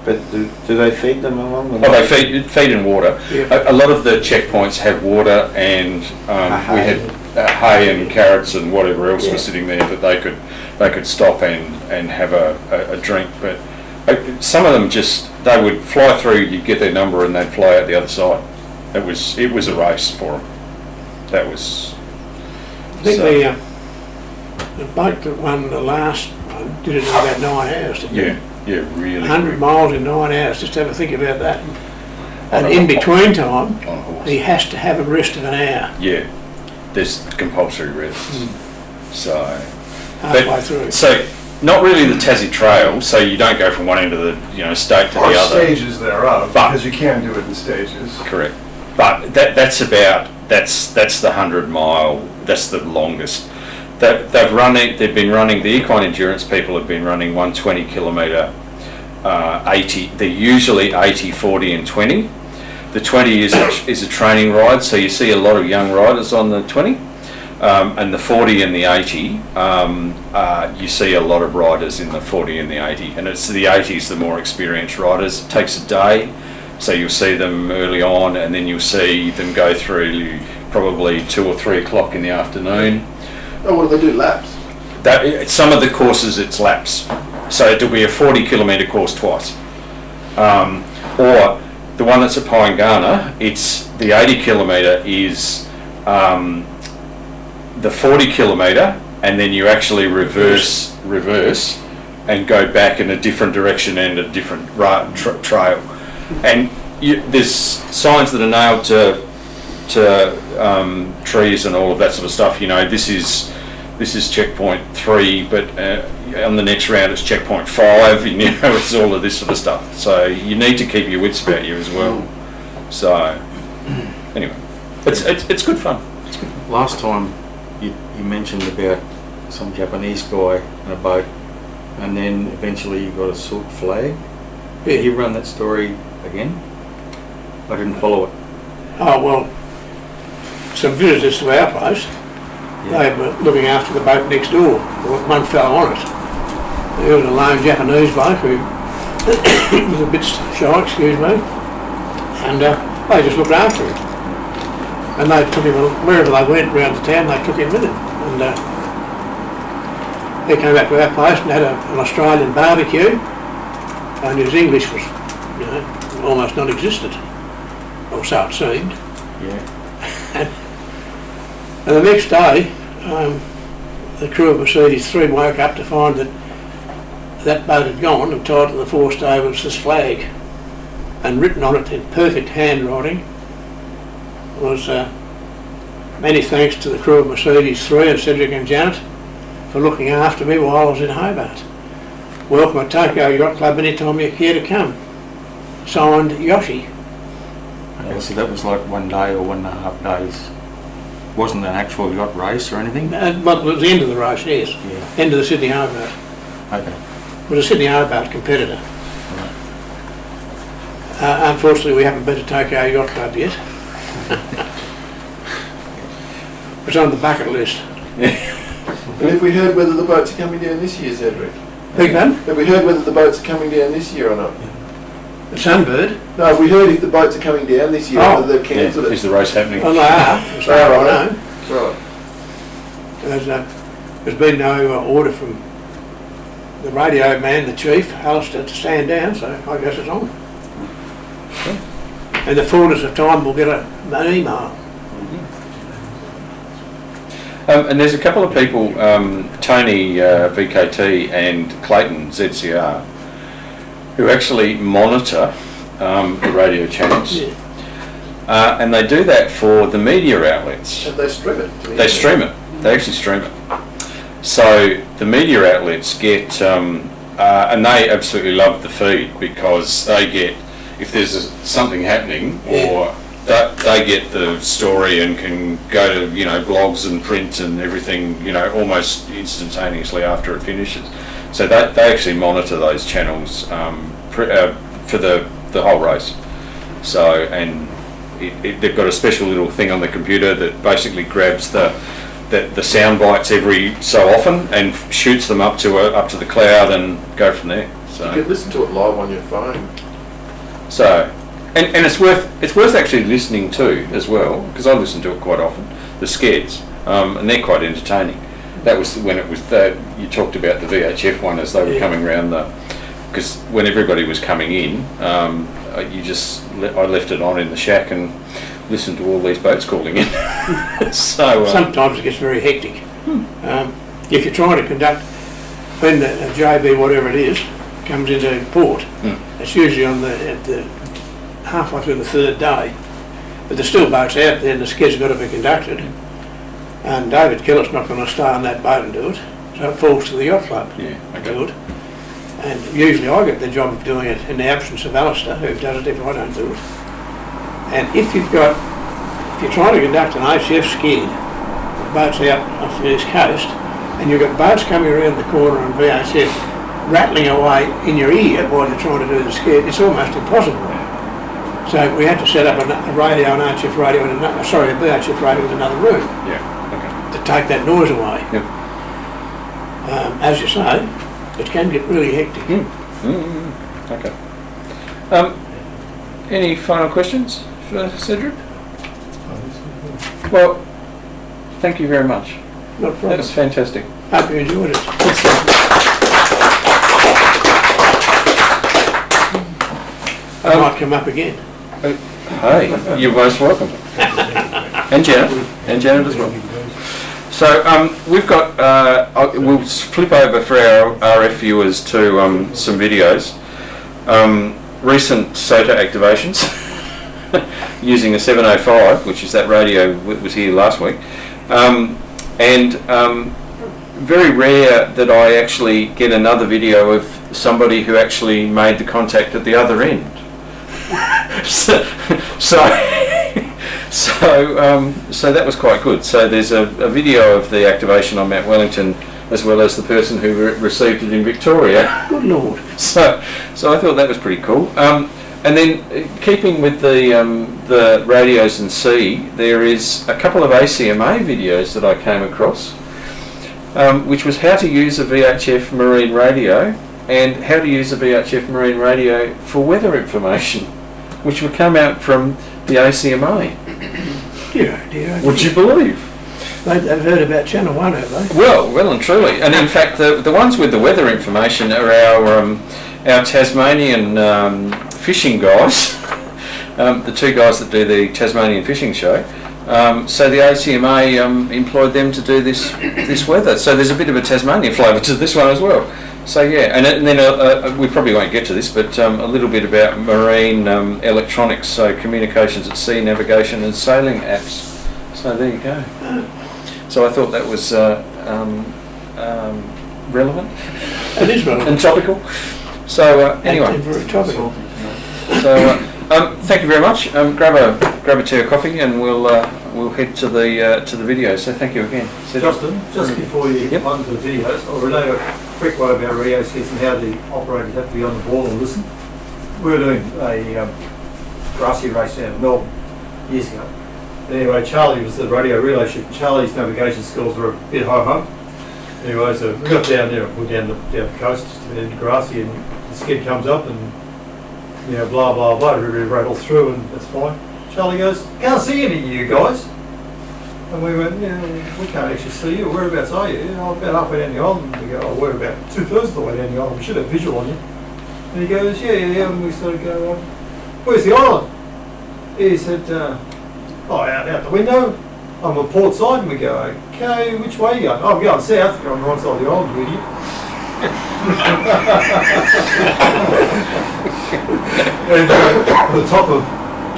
But do they feed them along the way? Oh, they feed in water. Yeah. A lot of the checkpoints have water, and we had hay and carrots and whatever else was sitting there that they could stop and have a drink. But some of them they would fly through. You'd get their number and they'd fly out the other side. It was a race for them. That was. I think the boat that won the last one did it in about 9 hours. Yeah, really. 100 miles in 9 hours. Just have a think about that. And in between time, he has to have a rest of an hour. Yeah, there's compulsory rests. So halfway through. So not really the Tassie Trail. So you don't go from one end of the state to the other. Stages thereo's, because you can do it in stages. Correct. But that's the 100 mile. That's the longest. They've been running. The Equine endurance people have been running 120 kilometre, 80. They're usually 80, 40, and 20. The 20 is a training ride, so you see a lot of young riders on the 20, and the 40 and the 80. You see a lot of riders in the 40 and the 80, and it's the 80s the more experienced riders. It takes a day. So you'll see them early on, and then you'll see them go through probably 2 or 3 o'clock in the afternoon. Oh, what do they do, laps? Some of the courses it's laps. So it'll be a 40 kilometre course twice. Or the one that's at Pyengana, it's the 80 kilometre is the 40 kilometre, and then you actually reverse and go back in a different direction and a different trail. And there's signs that are nailed to trees and all of that sort of stuff. This is checkpoint 3, but on the next round it's checkpoint 5. It's all of this sort of stuff. So you need to keep your wits about you as well. So anyway, it's good fun. It's good. Last time you mentioned about some Japanese guy in a boat, and then eventually you got a silk flag. Yeah. Can you run that story again? I didn't follow it. Oh, well, some visitors to our place, they were looking after the boat next door. One fell on it. There was a lone Japanese bloke who was a bit shy, excuse me, and they just looked after him. And they took him, wherever they went around the town, they took him with them. And he came back to our place and had an Australian barbecue, and his English was, almost non-existent, or so it seemed. Yeah. And the next day, the crew of Mercedes 3 woke up to find that boat had gone, and tied to the forestay was this flag, and written on it in perfect handwriting was many thanks to the crew of Mercedes 3 and Cedric and Janet for looking after me while I was in Hobart. Welcome to Otago Yacht Club anytime you care to come. signed Yoshi. Yeah, so that was like 1 day or 1.5 days. Wasn't an actual yacht race or anything? Well, it was the end of the race, yes. Yeah. End of the Sydney Hobart. Okay. It was a Sydney Hobart competitor. Unfortunately, we haven't been to Tokyo Yacht Club yet. It's on the bucket list. And have we heard whether the boats are coming down this year, Cedric? Big one? Have we heard whether the boats are coming down this year or not? The Sunbird? No, have we heard if the boats are coming down this year or whether they've cancelled Is it? the race happening? Oh, they are. As far as I know. Right. There's been no order from the radio man, the chief, Alistair, to stand down, so I guess it's on. And the fullness of time we'll get an email. And there's a couple of people, Tony VKT and Clayton ZCR, who actually monitor the radio channels. Yeah. And they do that for the media outlets. And they stream it. They stream it. They actually stream it. So the media outlets get, and they absolutely love the feed because they get, if there's something happening, or they get the story and can go to, blogs and print and everything, almost instantaneously after it finishes. So they actually monitor those channels for the whole race. So, and they've got a special little thing on the computer that basically grabs the sound bites every so often and shoots them up to the cloud and go from there. So you can listen to it live on your phone. So, and it's worth actually listening to as well, because I listen to it quite often. The Skeds, and they're quite entertaining. That was when it was you talked about the VHF one as they were coming around because when everybody was coming in, I left it on in the shack and listened to all these boats calling in. So sometimes it gets very hectic. If you're trying to conduct, when the JB, whatever it is, comes into port, it's usually at the halfway through the third day, but there's still boats out there and the skids have got to be conducted, and David Killer's not going to stay on that boat and do it, so it falls to the yacht club to do it. And usually I get the job of doing it in the absence of Alistair, who does it if I don't do it. And if you're trying to conduct an ACF skid, boats out off the east coast, and you've got boats coming around the corner on VHF rattling away in your ear while you're trying to do the skid, it's almost impossible. So we had to set up a radio, an HF radio, a VHF radio in another room to take that noise away. As you say, it can get really hectic. Okay. Any final questions for Cedric? Well, thank you very much. Not a problem. That was fantastic. Hope you enjoyed it. I might come up again. Hey, you're most welcome. And Janet as well. So we've got, we'll flip over for our RF viewers to some videos. Recent SOTA activations using a 705, which is that radio that was here last week. And very rare that I actually get another video of somebody who actually made the contact at the other end. So that was quite good. So there's a video of the activation on Mount Wellington, as well as the person who received it in Victoria. Good Lord. So I thought that was pretty cool. And then keeping with the radios and sea, there is a couple of ACMA videos that I came across, which was how to use a VHF marine radio and how to use a VHF marine radio for weather information, which would come out from the ACMA. Dear. Would you believe? They've heard about Channel 1, have they? Well and truly. And in fact, the ones with the weather information are our Tasmanian fishing guys, the two guys that do the Tasmanian fishing show. So the ACMA employed them to do this weather. So there's a bit of a Tasmanian flavour to this one as well. So yeah, and then we probably won't get to this, but a little bit about marine electronics, so communications at sea, navigation and sailing apps. So there you go. So I thought that was relevant. It is relevant. And topical. So anyway. And very topical. So, thank you very much. Grab a tea or coffee, and we'll head to the video. So, thank you again. Justin, just before you Yep. on to the videos, I'll relay a quick way about radio sets and how the operators have to be on the ball and listen. We were doing a grassy race out of Melbourne years ago. Anyway, Charlie was the radio relay ship, and Charlie's navigation skills were a bit ho-hum. Anyway, so we got down there, we're down the coast, just a bit grassy, and the skid comes up and, you know, blah, blah, blah, everybody rattles through and that's fine. Charlie goes, can't see any of you guys. And we went, yeah, we can't actually see you. Whereabouts are you? Yeah, I'm about halfway down the island. And we go, oh, we're about 2/3 of the way down the island. We should have visual on you. And he goes, yeah. And we sort of go, where's the island? He said, out the window. On the port side. And we go, okay, which way are you going? Oh, I'm going south. You're on the wrong side of the island, you idiot. And the top of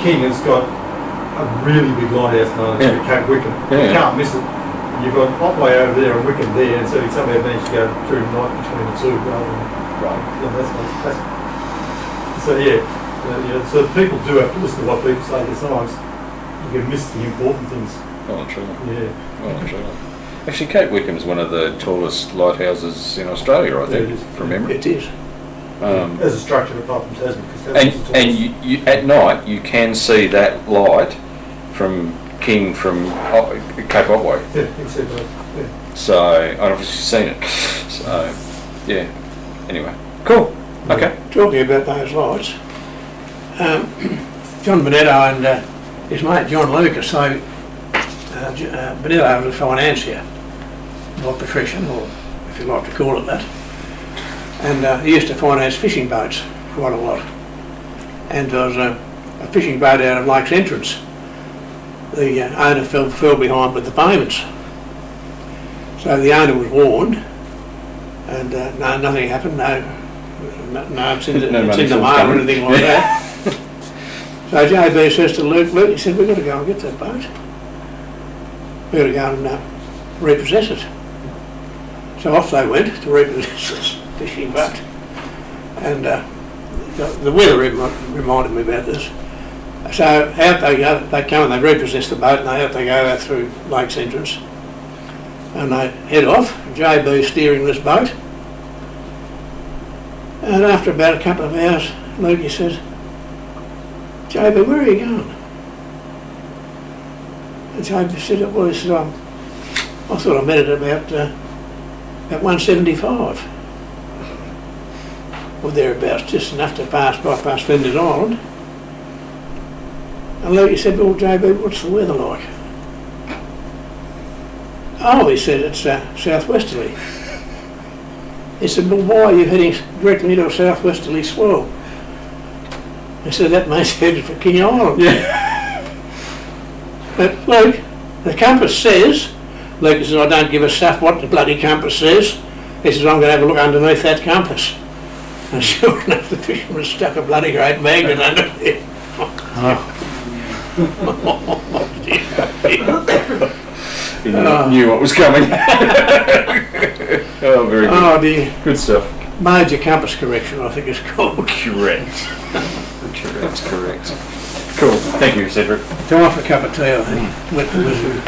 King has got a really big lighthouse known as Cape Wickham. You can't miss it. You've got Otway over there and Wickham there, and so somehow managed to go through the night between the two rather than so people do have to listen to what people say. Sometimes you can miss the important things. Oh, true. Yeah. Oh, true. Actually, Cape Wickham is one of the tallest lighthouses in Australia, I think, it is. from memory. It is. As a structure apart from Tasman. And you at night you can see that light from King from Cape Otway. Yeah, exactly. Yeah. So I've obviously seen it. So yeah. Anyway, cool. Okay. Talking about those lights, John Bonetto and his mate John Lucas, so Bonetto was a financier by profession, or if you like to call it that. And he used to finance fishing boats quite a lot. And there was a fishing boat out of Lake's Entrance. The owner fell behind with the payments. So the owner was warned, and no, nothing happened. No, it's in the mail or anything like that. So JB says to Luke, he said, we've got to go and get that boat. We've got to go and repossess it. So off they went to repossess this fishing boat. And the weather reminded me about this. So out they go, they come and they repossess the boat, and out they go out through Lake's Entrance. And they head off, JB steering this boat. And after about a couple of hours, Lukey says, JB, where are you going? And JB said, well, he said, I thought I met it about 175. Or thereabouts, just enough to bypass Flinders Island. And Lukey said, well, JB, what's the weather like? Oh, he said, it's southwesterly. He said, well, why are you heading directly into a southwesterly swell? He said, that means headed for King Island. Yeah. But Luke, the compass says, Luke says, I don't give a stuff what the bloody compass says. He says, I'm going to have a look underneath that compass. And sure enough, the fisherman stuck a bloody great magnet under there. He knew what was coming. Oh, very good. Oh dear. Good stuff. Major compass correction, I think it's called. Correct. Correct. Cool. Thank you, Cedric. Time for a cup of tea, I think. Wet the wizard.